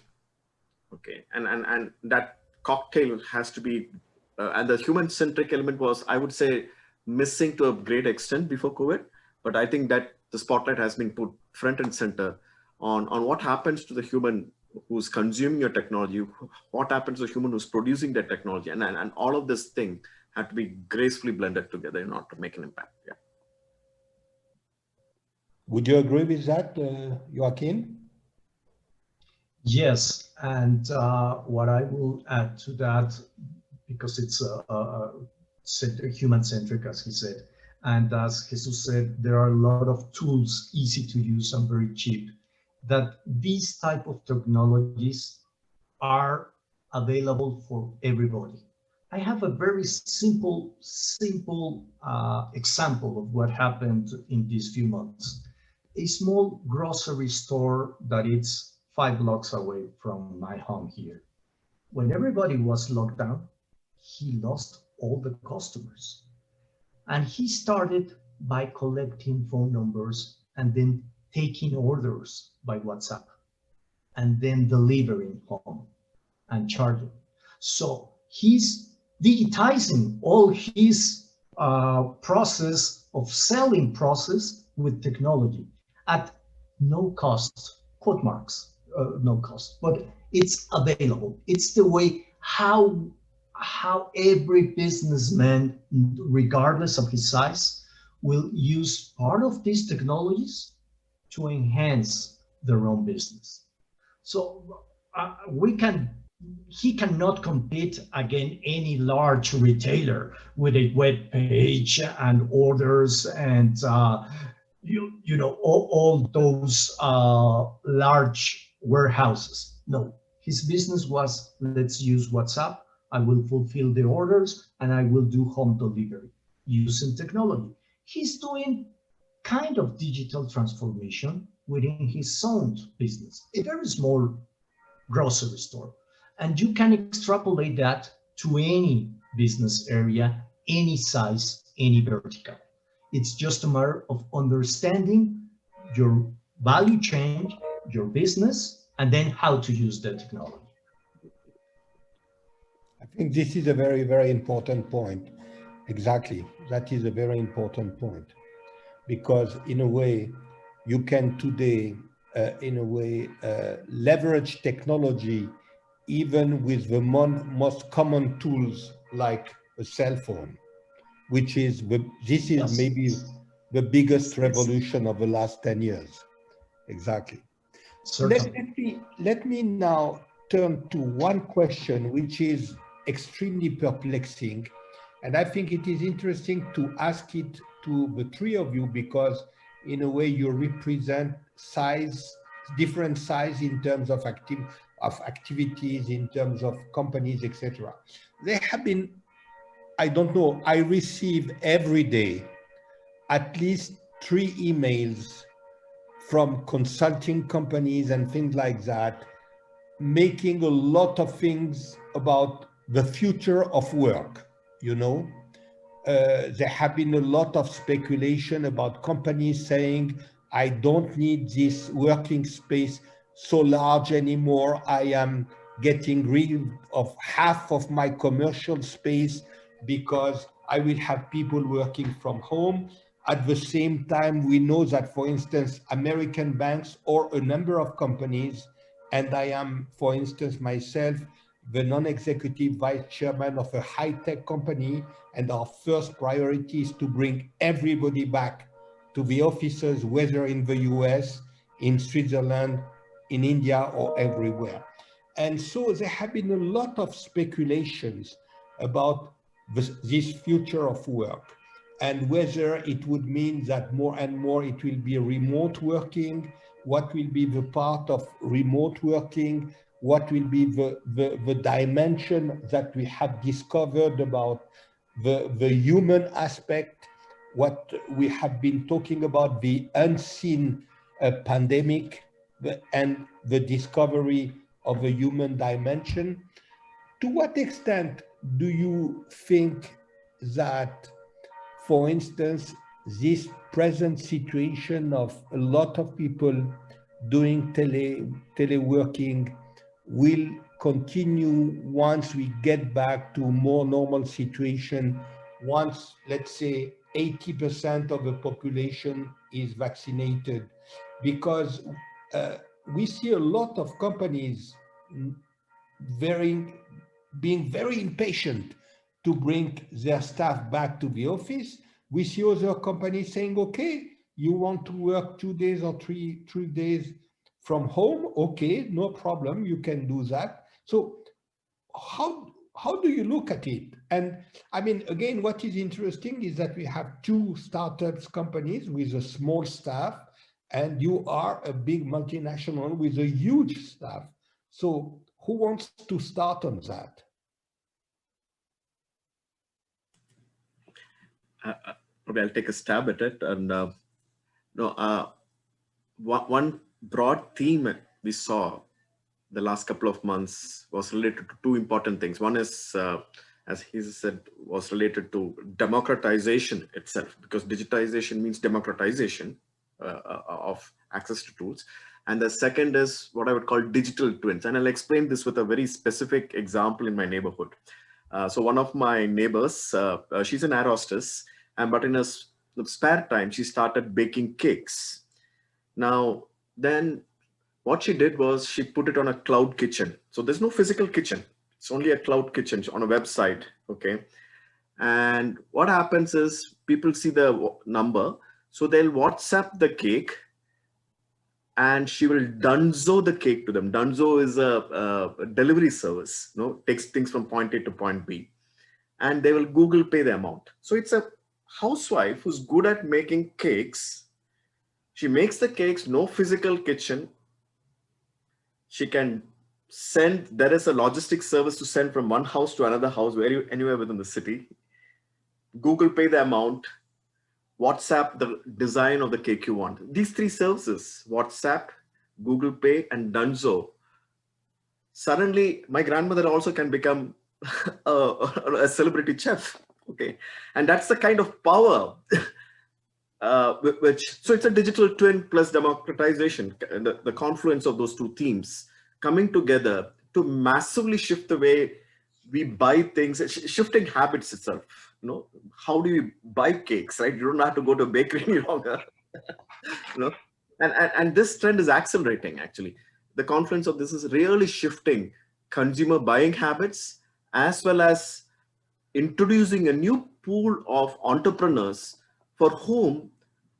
Okay, and that cocktail has to be, and the human-centric element was, I would say, missing to a great extent before COVID. But I think that the spotlight has been put front and center on what happens to the human who's consuming your technology, what happens to the human who's producing that technology, and all of this thing had to be gracefully blended together in order to make an impact. Yeah. Would you agree with that, Joaquin? Yes, and what I will add to that, because it's human-centric, as he said, and as Jesus said, there are a lot of tools, easy to use and very cheap, that these type of technologies are available for everybody. I have a very simple example of what happened in these few months. A small grocery store that is 5 blocks away from my home here. When everybody was locked down, he lost all the customers. And he started by collecting phone numbers and then taking orders by WhatsApp and then delivering home and charging. So he's digitizing all his process of selling process with technology at no cost, quote marks, no cost, but it's available. It's the way how every businessman, regardless of his size, will use part of these technologies to enhance their own business. So he cannot compete against any large retailer with a web page and orders and you know all those large warehouses. No, his business was, let's use WhatsApp. I will fulfill the orders and I will do home delivery using technology. He's doing kind of digital transformation within his own business, a very small grocery store. And you can extrapolate that to any business area, any size, any vertical. It's just a matter of understanding your value chain, your business, and then how to use the technology. I think this is a very, very important point. Exactly. That is a very important point. Because in a way, you can today, leverage technology even with the most common tools like a cell phone, which is, this is maybe the biggest revolution of the last 10 years. Exactly. Let me now turn to one question which is extremely perplexing. And I think it is interesting to ask it to the three of you, because in a way you represent different size in terms of activities, in terms of companies, etc. There have been, I don't know, I receive every day at least 3 emails from consulting companies and things like that, making a lot of things about the future of work, you know. There have been a lot of speculation about companies saying, I don't need this working space so large anymore. I am getting rid of half of my commercial space because I will have people working from home. At the same time, we know that, for instance, American banks or a number of companies, and I am, for instance, myself, the non-executive vice chairman of a high-tech company, and our first priority is to bring everybody back to the offices, whether in the US, in Switzerland, in India, or everywhere. And so there have been a lot of speculations about this future of work, and whether it would mean that more and more it will be remote working, what will be the part of remote working, what will be the dimension that we have discovered about the human aspect, what we have been talking about, the unseen pandemic, and the discovery of a human dimension. To what extent do you think that, for instance, this present situation of a lot of people doing teleworking will continue once we get back to a more normal situation, once, let's say, 80% of the population is vaccinated? Because we see a lot of companies being very impatient to bring their staff back to the office. We see other companies saying, okay, you want to work 2 days or three days from home? Okay, no problem, you can do that. So how do you look at it? And I mean, again, what is interesting is that we have two startups companies with a small staff, and you are a big multinational with a huge staff. So who wants to start on that? Probably I'll take a stab at it. And one broad theme we saw the last couple of months was related to two important things. One is, as he said, was related to democratization itself, because digitization means democratization of access to tools. And the second is what I would call digital twins. And I'll explain this with a very specific example in my neighborhood. So one of my neighbors, she's an air hostess, but in her spare time, she started baking cakes. Now, then what she did was she put it on a cloud kitchen. So there's no physical kitchen. It's only a cloud kitchen on a website, okay? And what happens is people see the number, so they'll WhatsApp the cake, and she will dunzo the cake to them. Dunzo is a delivery service, takes things from point A to point B, and they will Google Pay the amount. So it's a housewife who's good at making cakes. She makes the cakes, no physical kitchen. She can send, there is a logistics service to send from one house to another house, anywhere within the city. Google Pay the amount, WhatsApp the design of the cake you want. These three services, WhatsApp, Google Pay, and Dunzo. Suddenly, my grandmother also can become a celebrity chef. Okay, and that's the kind of power so it's a digital twin plus democratization, the confluence of those two themes coming together to massively shift the way we buy things, shifting habits itself. How do you buy cakes, right? You don't have to go to a bakery any longer. And this trend is accelerating, actually. The confluence of this is really shifting consumer buying habits, as well as introducing a new pool of entrepreneurs for whom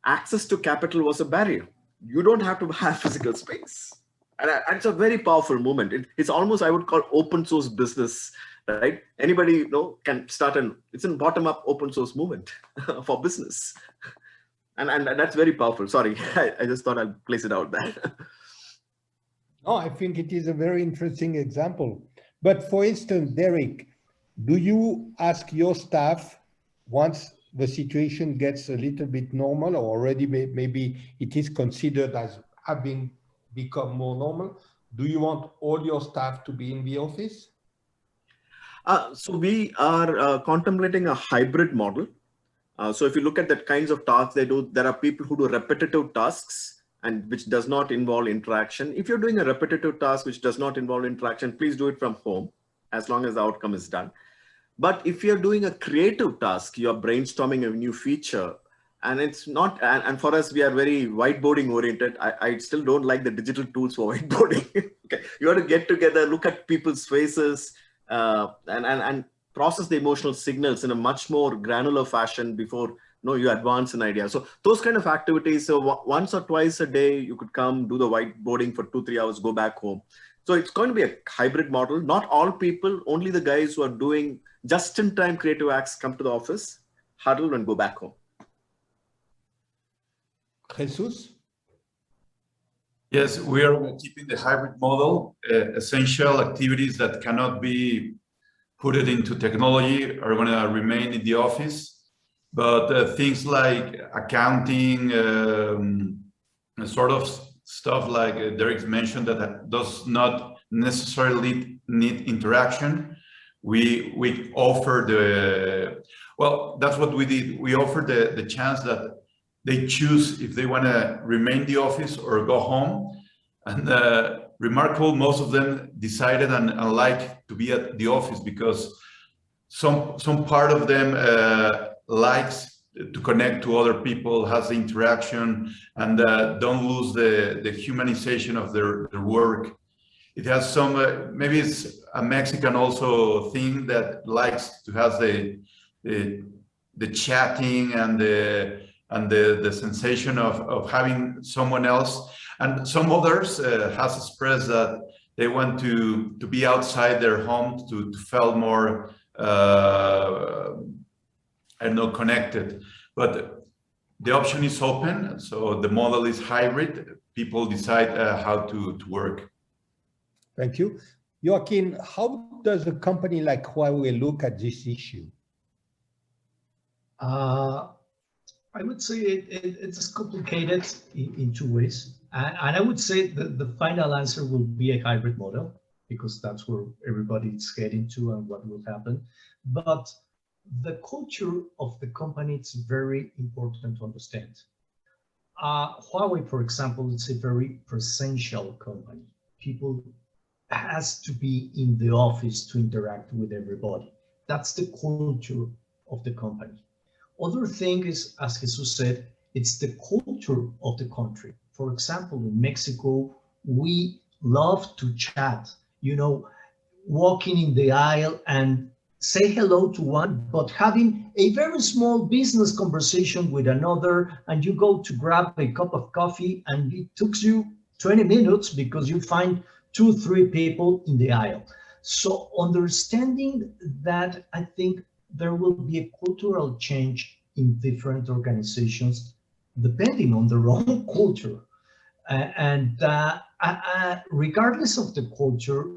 access to capital was a barrier. You don't have to have physical space. And it's a very powerful movement. It's almost, I would call, open source business, right? Anybody can start it's a bottom-up open source movement for business. And that's very powerful. Sorry, I just thought I'd place it out there. No, I think it is a very interesting example. But for instance, Derek, do you ask your staff, once the situation gets a little bit normal, or already maybe it is considered as having become more normal, do you want all your staff to be in the office? So we are contemplating a hybrid model. So if you look at the kinds of tasks they do, there are people who do repetitive tasks and which does not involve interaction. If you're doing a repetitive task which does not involve interaction, please do it from home, as long as the outcome is done. But if you're doing a creative task, you're brainstorming a new feature, And it's not, and for us, we are very whiteboarding oriented. I still don't like the digital tools for whiteboarding. Okay. You have to get together, look at people's faces, and process the emotional signals in a much more granular fashion before you advance an idea. So those kind of activities, so once or twice a day, you could come do the whiteboarding for 2-3 hours, go back home. So it's going to be a hybrid model. Not all people, only the guys who are doing just-in-time creative acts come to the office, huddle, and go back home. Jesus? Yes, we are keeping the hybrid model. Essential activities that cannot be put it into technology are going to remain in the office. But things like accounting, sort of stuff like Derek mentioned that does not necessarily need interaction. We offer that's what we did. We offered the chance that they choose if they want to remain in the office or go home. And remarkable, most of them decided and like to be at the office because some part of them likes to connect to other people, has the interaction, and don't lose the humanization of their work. It has some, maybe it's a Mexican also thing that likes to have the chatting and the sensation of having someone else. And some others has expressed that they want to be outside their home to feel more connected. But the option is open, so the model is hybrid. People decide how to work. Thank you. Joaquin, how does a company like Huawei look at this issue? I would say it's complicated in two ways. And I would say the final answer will be a hybrid model, because that's where everybody's heading to and what will happen. But the culture of the company, it's very important to understand. Huawei, for example, is a very presential company. People has to be in the office to interact with everybody. That's the culture of the company. Other thing is, as Jesus said, it's the culture of the country. For example, in Mexico, we love to chat, walking in the aisle and say hello to one, but having a very small business conversation with another, and you go to grab a cup of coffee and it took you 20 minutes because you find 2-3 people in the aisle. So understanding that, I think there will be a cultural change in different organizations depending on their own culture. Regardless of the culture,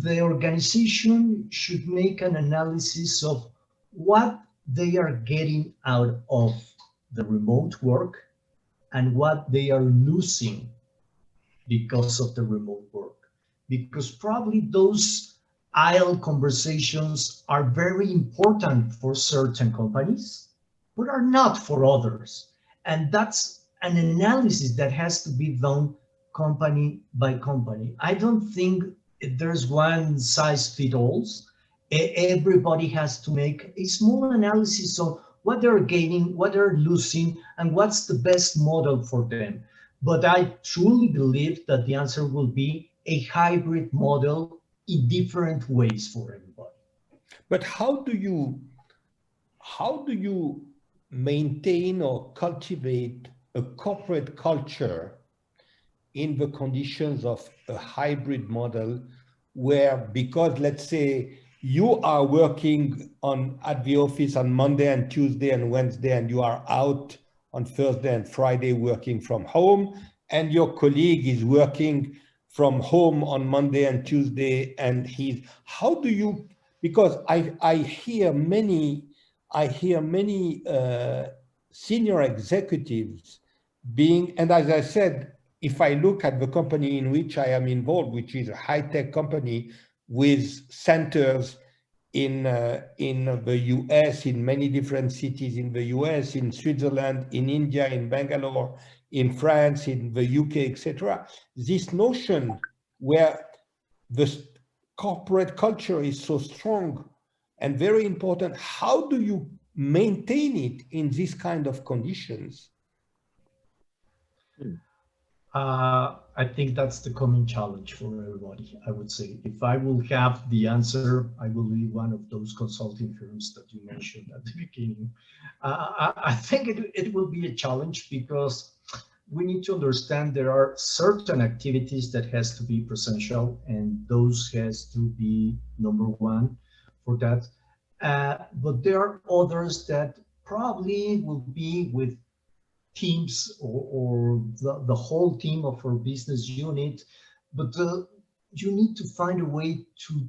the organization should make an analysis of what they are getting out of the remote work and what they are losing because of the remote work. Because probably those aisle conversations are very important for certain companies, but are not for others. And that's an analysis that has to be done company by company. I don't think there's one size fits all. Everybody has to make a small analysis of what they're gaining, what they're losing, and what's the best model for them. But I truly believe that the answer will be a hybrid model in different ways for everybody. But how do you maintain or cultivate a corporate culture in the conditions of a hybrid model where, because let's say you are working at the office on Monday and Tuesday and Wednesday, and you are out on Thursday and Friday working from home, and your colleague is working from home on Monday and Tuesday, and how do you, because I hear many senior executives being, and as I said, if I look at the company in which I am involved, which is a high-tech company with centers in the US, in many different cities in the US, in Switzerland, in India, in Bangalore, in France, in the UK, etc. This notion where the corporate culture is so strong and very important, how do you maintain it in this kind of conditions? I think that's the common challenge for everybody, I would say. If I will have the answer, I will be one of those consulting firms that you mentioned at the beginning. I think it will be a challenge because we need to understand there are certain activities that has to be presential, and those has to be number one for that. But there are others that probably will be with teams or the whole team of our business unit, but you need to find a way to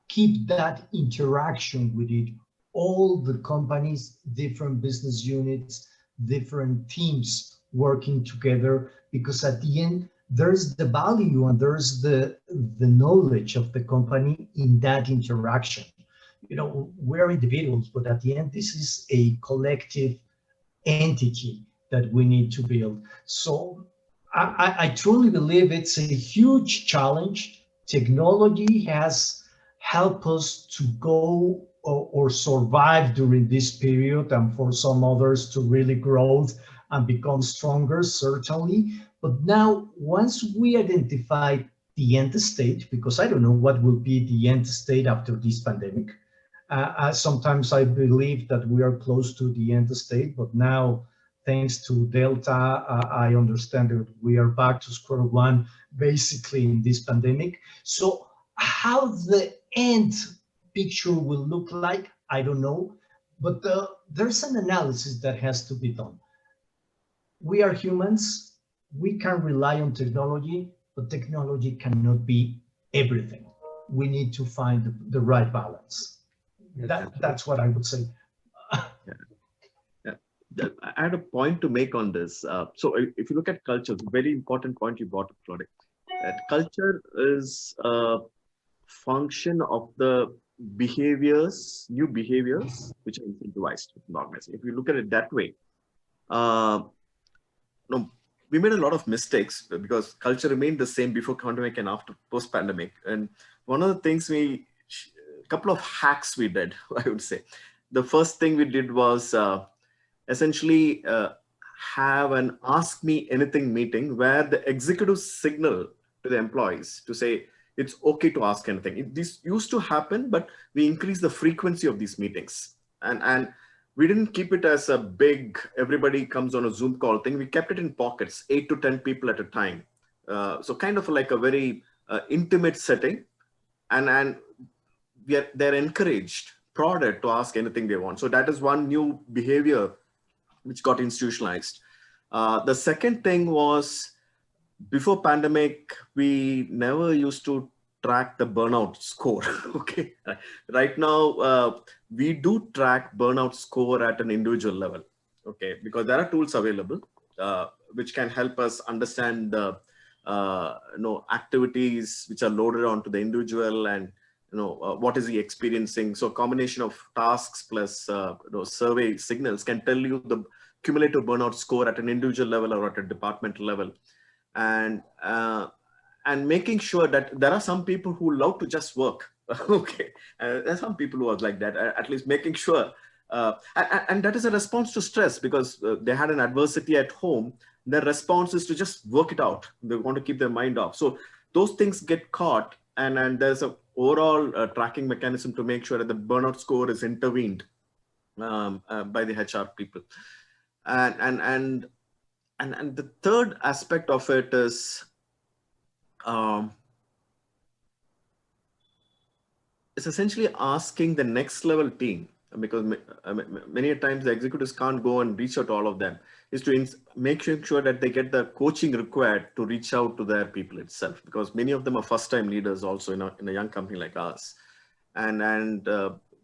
keep that interaction with it. All the companies, different business units, different teams working together, because at the end, there's the value and there's the knowledge of the company in that interaction. You know, we're individuals, but at the end, this is a collective entity that we need to build. So I truly believe it's a huge challenge. Technology has helped us to go or survive during this period, and for some others to really grow and become stronger, certainly. But now, once we identify the end state, because I don't know what will be the end state after this pandemic. Sometimes I believe that we are close to the end state, but now, thanks to Delta, I understand that we are back to square one, basically, in this pandemic. So how the end picture will look like, I don't know, but there's an analysis that has to be done. We are humans, we can rely on technology, but technology cannot be everything. We need to find the right balance. That's what I would say. I had a point to make on this. So if you look at culture, it's a very important point you brought up, Claudia. Culture is a function of the behaviors, new behaviors, which are incentivized in the organization. If you look at it that way, we made a lot of mistakes because culture remained the same before pandemic and after post-pandemic. And one of the things a couple of hacks we did, I would say. The first thing we did was essentially have an ask me anything meeting where the executives signal to the employees to say, it's okay to ask anything. This used to happen, but we increased the frequency of these meetings. And we didn't keep it as a big, everybody comes on a Zoom call thing. We kept it in pockets, 8 to 10 people at a time. So kind of like a very intimate setting. And they're encouraged, prodded to ask anything they want. So that is one new behavior which got institutionalized. The second thing was, before pandemic, we never used to track the burnout score. Okay, right now we do track burnout score at an individual level. Okay, because there are tools available which can help us understand the activities which are loaded onto the individual, and what is he experiencing. So combination of tasks plus survey signals can tell you the cumulative burnout score at an individual level or at a departmental level. And making sure that there are some people who love to just work. Okay, there's some people who are like that. At least making sure, and that is a response to stress, because they had an adversity at home. Their response is to just work it out. They want to keep their mind off. So those things get caught, and there's a overall tracking mechanism to make sure that the burnout score is intervened by the HR people. And the third aspect of it is it's essentially asking the next level team, because many times the executives can't go and reach out to all of them, is to make sure that they get the coaching required to reach out to their people itself, because many of them are first-time leaders also in a young company like us. And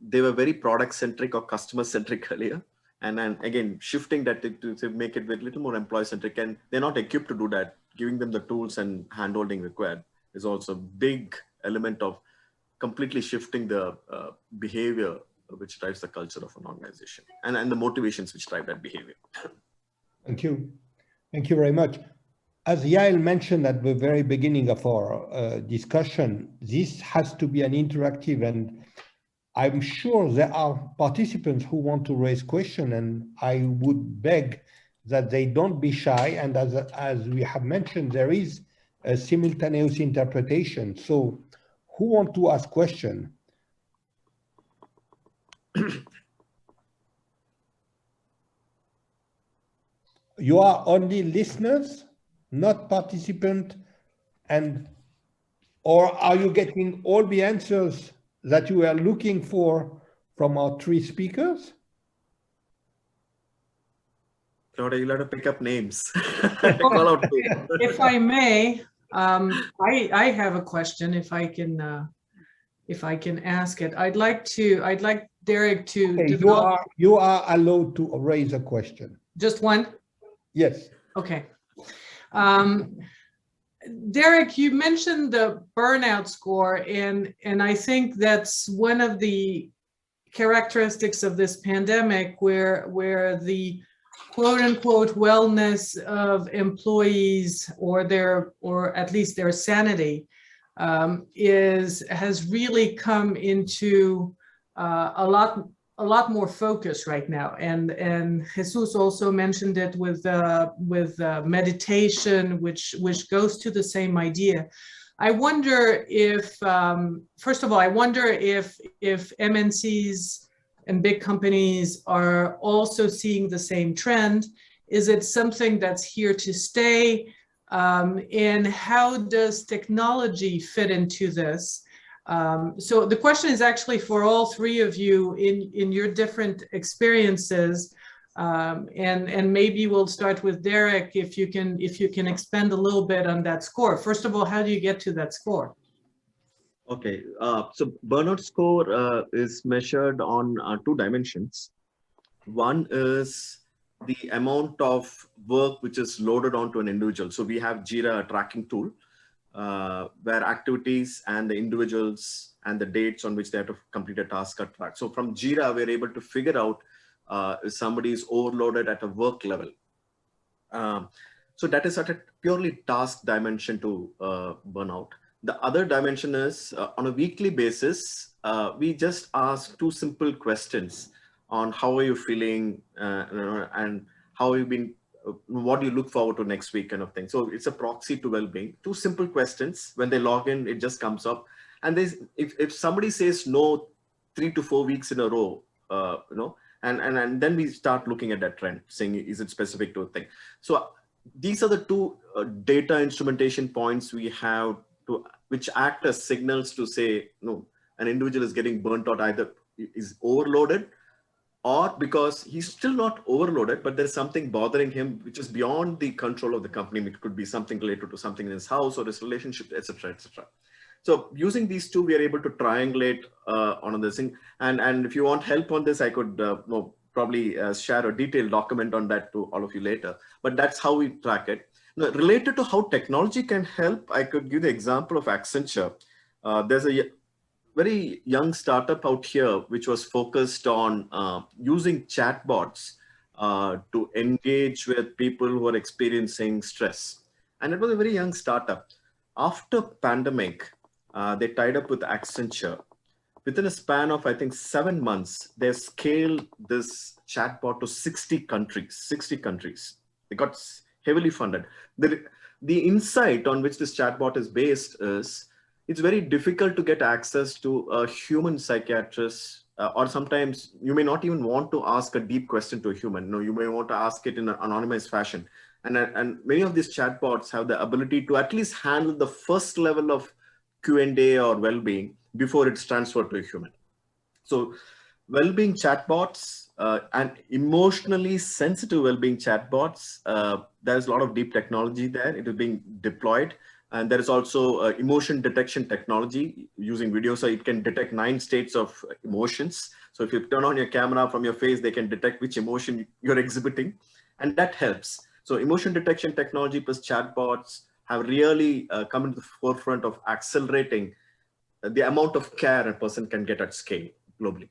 they were very product-centric or customer-centric earlier. And then again, shifting that to make it a little more employee-centric, and they're not equipped to do that. Giving them the tools and handholding required is also a big element of completely shifting the behavior which drives the culture of an organization, and the motivations which drive that behavior. Thank you. Thank you very much. As Yael mentioned at the very beginning of our discussion, this has to be an interactive and I'm sure there are participants who want to raise questions, and I would beg that they don't be shy. And as we have mentioned, there is a simultaneous interpretation. So who want to ask question? You are only listeners, not participant, or are you getting all the answers that you are looking for from our three speakers? Claudia, you'll have to pick up names. Call out names. If I may, I have a question. If I can ask it, I'd like Derek to Okay, develop you are allowed to raise a question. just one. Yes. Okay. Derek, you mentioned the burnout score, and I think that's one of the characteristics of this pandemic, where the quote unquote wellness of employees, or at least their sanity, has really come into a lot more focus right now. And Jesus also mentioned it with meditation, which goes to the same idea. I wonder if, first of all, I wonder if MNCs and big companies are also seeing the same trend. Is it something that's here to stay? And how does technology fit into this? So the question is actually for all three of you in your different experiences, and maybe we'll start with Derek, if you can expand a little bit on that score. First of all, how do you get to that score? Okay, so burnout score is measured on two dimensions. One is the amount of work which is loaded onto an individual. So we have Jira, a tracking tool, where activities and the individuals and the dates on which they have to complete a task are tracked. So from Jira, we're able to figure out if somebody is overloaded at a work level. So that is at a purely task dimension to burnout. The other dimension is on a weekly basis, we just ask two simple questions on how are you feeling, and how have you been, what do you look forward to next week, kind of thing. So it's a proxy to well-being. Two simple questions. When they log in, it just comes up. And if somebody says no 3 to 4 weeks in a row, and then we start looking at that trend, saying, is it specific to a thing? So these are the two data instrumentation points we have which act as signals to say, no, an individual is getting burnt out, either is overloaded, or because he's still not overloaded, but there's something bothering him, which is beyond the control of the company. It could be something related to something in his house or his relationship, etc., etc. So using these two, we are able to triangulate on this thing. And if you want help on this, I could probably share a detailed document on that to all of you later. But that's how we track it. Now, related to how technology can help, I could give the example of Accenture. There's a very young startup out here which was focused on using chatbots to engage with people who are experiencing stress. And it was a very young startup. After pandemic, they tied up with Accenture. Within a span of, I think, 7 months, they scaled this chatbot to 60 countries. 60 countries. They got heavily funded. The insight on which this chatbot is based is, it's very difficult to get access to a human psychiatrist, or sometimes you may not even want to ask a deep question to a human. No, you may want to ask it in an anonymous fashion. And many of these chatbots have the ability to at least handle the first level of Q&A or well-being before it's transferred to a human. So well-being chatbots and emotionally sensitive well-being chatbots, there's a lot of deep technology there. It is being deployed. And there is also emotion detection technology using video. So it can detect 9 states of emotions. So if you turn on your camera from your face, they can detect which emotion you're exhibiting. And that helps. So emotion detection technology plus chatbots have really come into the forefront of accelerating the amount of care a person can get at scale globally.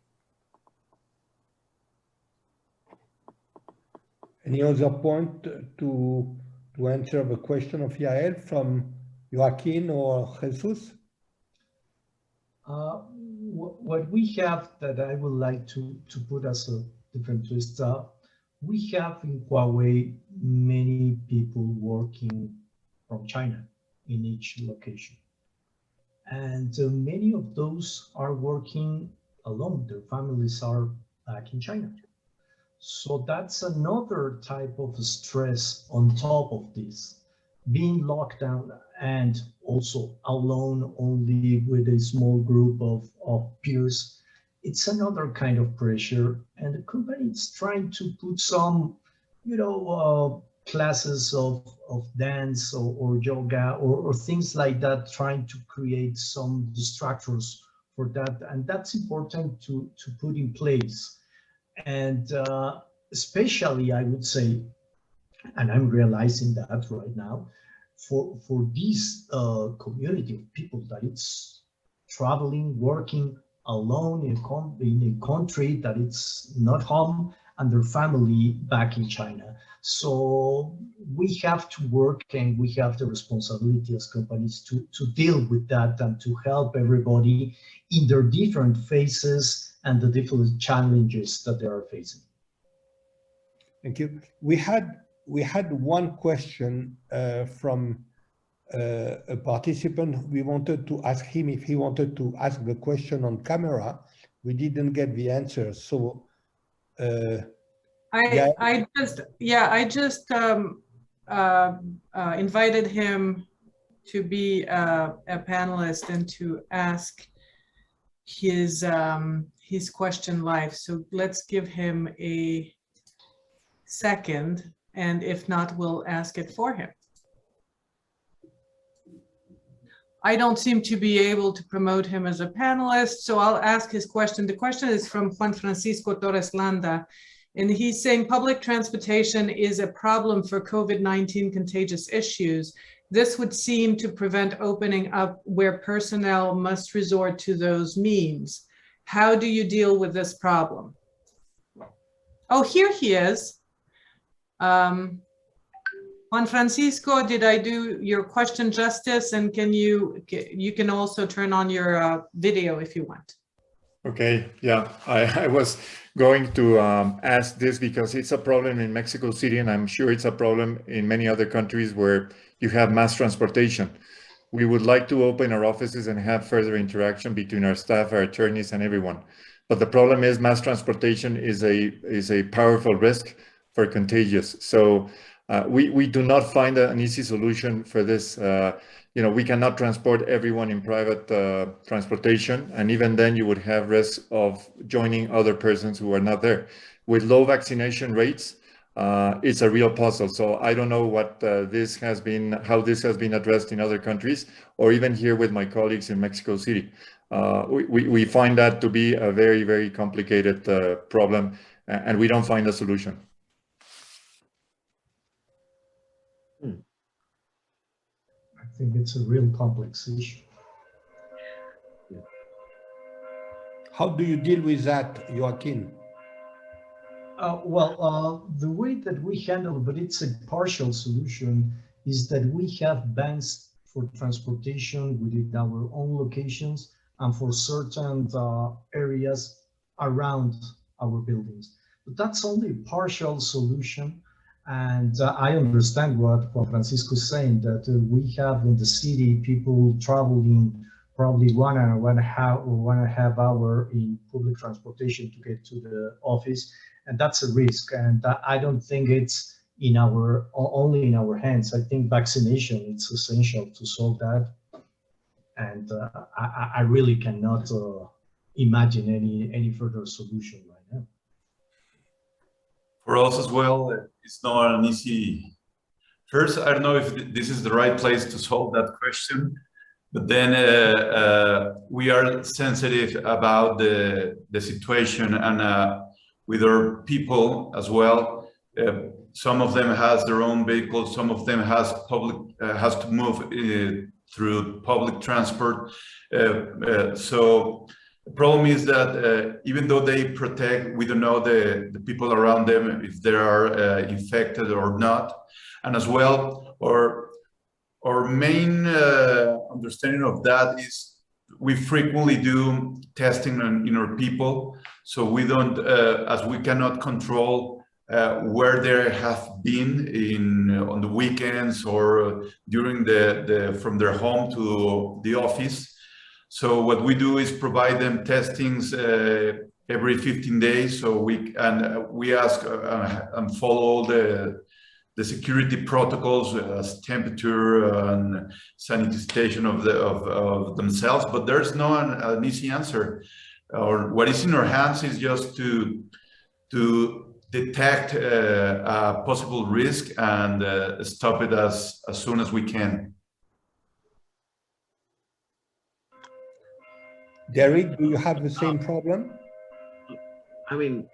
Any other point to answer the question of Yael from Joaquin or Jesus? What we have that I would like to put as a different twist, we have in Huawei many people working from China in each location. And many of those are working alone. Their families are back in China. So that's another type of stress on top of this. Being locked down and also alone only with a small group of peers, it's another kind of pressure. And the company is trying to put some, classes of dance or yoga or things like that, trying to create some distractors for that. And that's important to put in place. And especially, I would say, and I'm realizing that right now, for this community of people that it's traveling, working alone in a country that it's not home and their family back in China. So we have to work and we have the responsibility as companies to deal with that and to help everybody in their different phases and the different challenges that they are facing. Thank you. We had one question from a participant. We wanted to ask him if he wanted to ask the question on camera. We didn't get the answer. So I just invited him to be a panelist and to ask his question live. So let's give him a second, and if not, we'll ask it for him. I don't seem to be able to promote him as a panelist, so I'll ask his question. The question is from Juan Francisco Torres Landa, and he's saying public transportation is a problem for COVID-19 contagious issues. This would seem to prevent opening up where personnel must resort to those means. How do you deal with this problem? Oh, here he is. Juan Francisco, did I do your question justice? And can you can also turn on your video if you want. Okay, yeah, I was going to ask this because it's a problem in Mexico City, and I'm sure it's a problem in many other countries where you have mass transportation. We would like to open our offices and have further interaction between our staff, our attorneys, and everyone. But the problem is mass transportation is a powerful risk for contagious. So we do not find an easy solution for this. We cannot transport everyone in private transportation, and even then you would have risk of joining other persons who are not there. With low vaccination rates, it's a real puzzle. So I don't know what how this has been addressed in other countries, or even here with my colleagues in Mexico City. We find that to be a very, very complicated problem, and we don't find a solution. I think it's a real complex issue. how do you deal with that, Joaquin? The way that we handle, but it's a partial solution, is that we have bans for transportation within our own locations and for certain areas around our buildings. But that's only a partial solution. And I understand what Juan Francisco is saying, that we have in the city people traveling probably 1.5 hours in public transportation to get to the office. And that's a risk. And I don't think it's only in our hands. I think vaccination is essential to solve that. And I really cannot imagine any further solution right now. For us as well, it's not an easy. First, I don't know if this is the right place to solve that question, but then we are sensitive about the situation, and with our people as well. Some of them has their own vehicles, some of them has to move through public transport. So the problem is that even though they protect, we don't know the people around them, if they are infected or not. And as well, our main understanding of that is we frequently do testing in our people, so we don't, as we cannot control where they have been on the weekends or during from their home to the office. So what we do is provide them testings every 15 days. So we ask and follow all the security protocols, as temperature and sanitization of themselves. But there's no an easy answer. Or what is in our hands is just to detect a possible risk and stop it as soon as we can. Derek, do you have the same problem? I mean,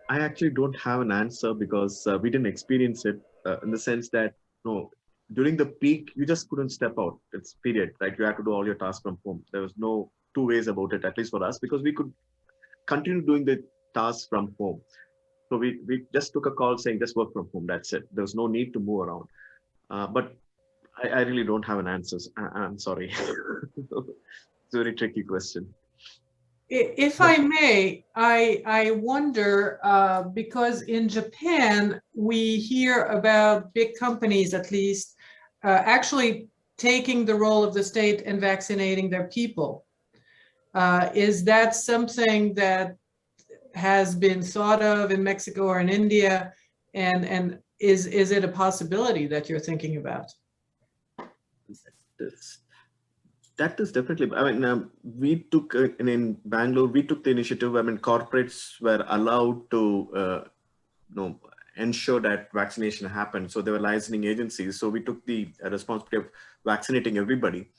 I actually don't have an answer because we didn't experience it in the sense that, no, during the peak, you just couldn't step out. It's period, right? You had to do all your tasks from home. There was no two ways about it, at least for us, because we could continue doing the tasks from home. So we just took a call saying, just work from home. That's it. There was no need to move around. But I really don't have an answer. I'm sorry. It's a very tricky question. If I may, I wonder, because in Japan, we hear about big companies, at least, actually taking the role of the state and vaccinating their people. Is that something that has been thought of in Mexico or in India? And is it a possibility that you're thinking about? That is definitely, I mean, we took, in Bangalore, we took the initiative. I mean, corporates were allowed to, ensure that vaccination happened. So they were licensing agencies. So we took the responsibility of vaccinating everybody.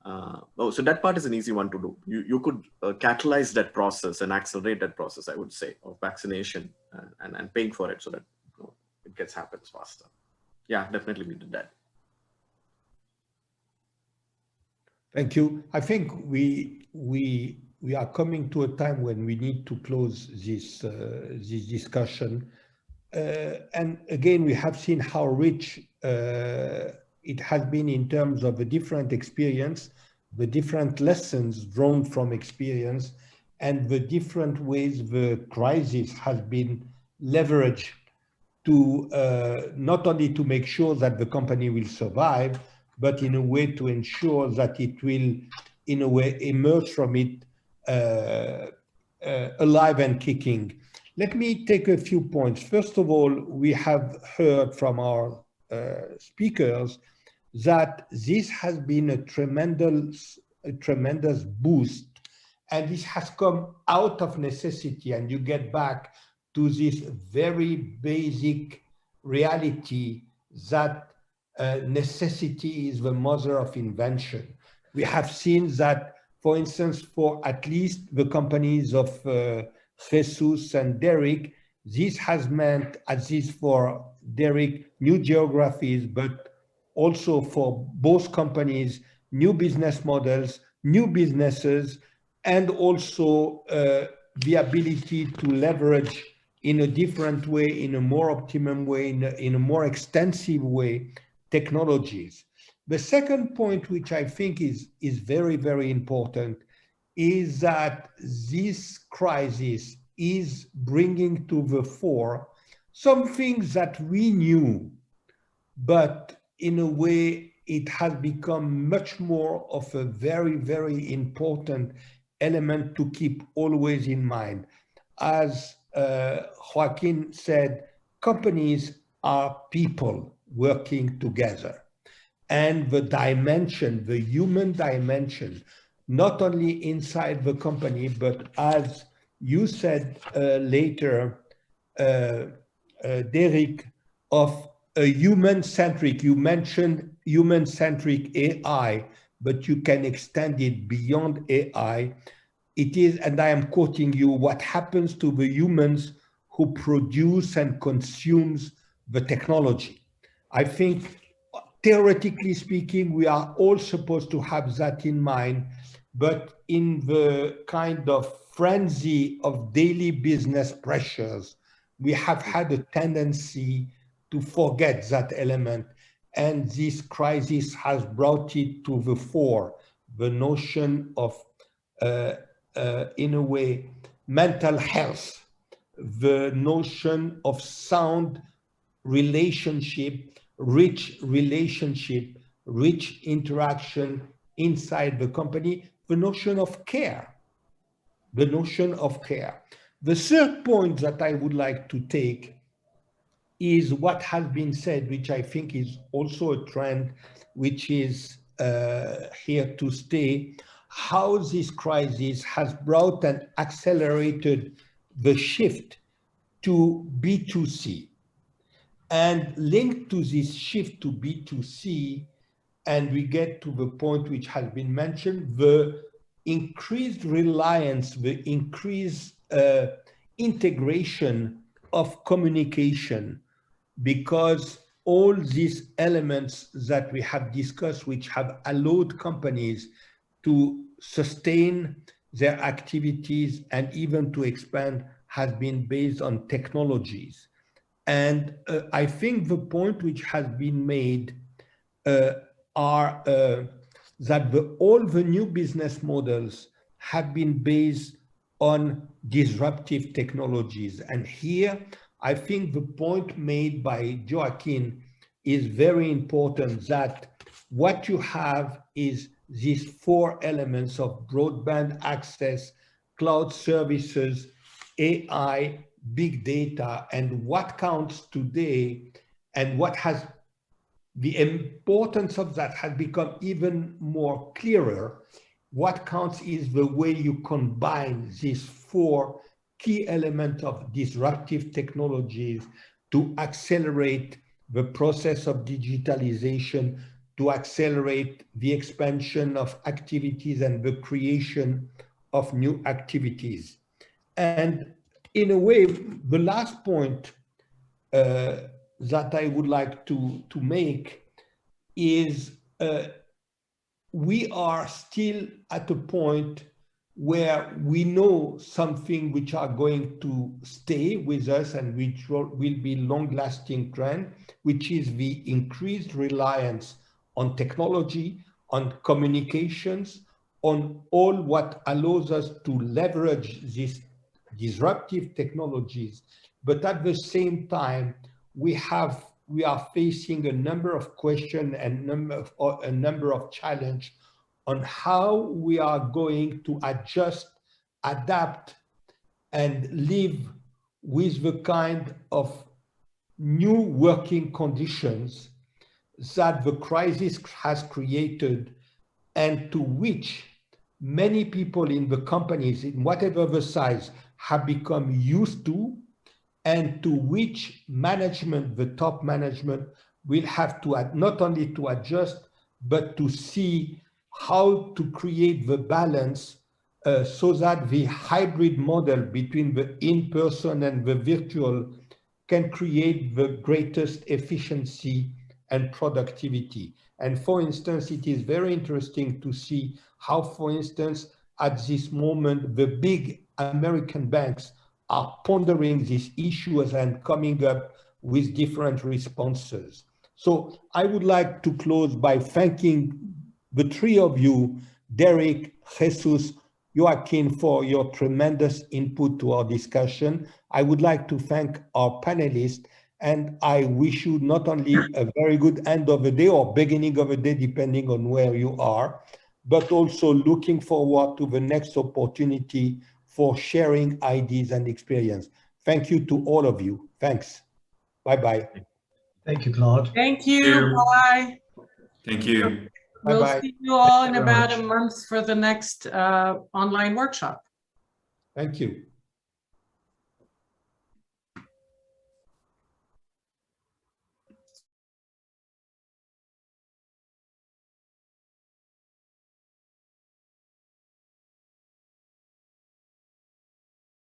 So that part is an easy one to do. You could catalyze that process and accelerate that process, I would say, of vaccination and paying for it so that it happens faster. Yeah, definitely we did that. Thank you. I think we are coming to a time when we need to close this discussion. And again, we have seen how rich it has been in terms of the different experience, the different lessons drawn from experience, and the different ways the crisis has been leveraged to not only to make sure that the company will survive, but in a way to ensure that it will, in a way, emerge from it alive and kicking. Let me take a few points. First of all, we have heard from our speakers that this has been a tremendous boost, and this has come out of necessity, and you get back to this very basic reality that necessity is the mother of invention. We have seen that, for instance, for at least the companies of Jesus and Derek, this has meant, at least for Derek, new geographies, but also for both companies, new business models, new businesses, and also the ability to leverage in a different way, in a more optimum way, in a more extensive way, technologies. The second point, which I think is very, very important, is that this crisis is bringing to the fore some things that we knew, but in a way it has become much more of a very, very important element to keep always in mind. As Joaquin said, companies are people working together. And the dimension, the human dimension, not only inside the company, but as you said later, Derek, of a human-centric, you mentioned human-centric AI, but you can extend it beyond AI. It is, and I am quoting you, what happens to the humans who produce and consumes the technology. I think, theoretically speaking, we are all supposed to have that in mind, but in the kind of frenzy of daily business pressures, we have had a tendency to forget that element, and this crisis has brought it to the fore, the notion of in a way, mental health, the notion of sound relationship, rich interaction inside the company, the notion of care, the notion of care. The third point that I would like to take is what has been said, which I think is also a trend, which is here to stay, how this crisis has brought and accelerated the shift to B2C. And linked to this shift to B2C, and we get to the point which has been mentioned, the increased reliance, the increased integration of communication, because all these elements that we have discussed, which have allowed companies to sustain their activities and even to expand, has been based on technologies. And I think the point which has been made are that all the new business models have been based on disruptive technologies. And here, I think the point made by Joaquin is very important, that what you have is these four elements of broadband access, cloud services, AI, big data, and what counts today, and what has the importance of that has become even more clearer. What counts is the way you combine these four key elements of disruptive technologies to accelerate the process of digitalization, to accelerate the expansion of activities and the creation of new activities. And in a way, the last point that I would like to make is we are still at a point where we know something which are going to stay with us and which will be long-lasting trend, which is the increased reliance on technology, on communications, on all what allows us to leverage these disruptive technologies. But at the same time, we are facing a number of questions and a number of challenges on how we are going to adjust, adapt, and live with the kind of new working conditions that the crisis has created, and to which many people in the companies, in whatever the size, have become used to, and to which management, the top management, will have to not only to adjust, but to see how to create the balance so that the hybrid model between the in-person and the virtual can create the greatest efficiency and productivity. And for instance, it is very interesting to see how, for instance, at this moment, the big American banks are pondering these issues and coming up with different responses. So I would like to close by thanking the three of you, Derek, Jesus, Joaquin, for your tremendous input to our discussion. I would like to thank our panelists, and I wish you not only a very good end of the day or beginning of the day, depending on where you are, but also looking forward to the next opportunity for sharing ideas and experience. Thank you to all of you. Thanks. Bye-bye. Thank you, Claude. Thank you. Bye. Thank you. We'll Bye-bye. see you all in Thank you very about much. a month for the next online workshop. Thank you.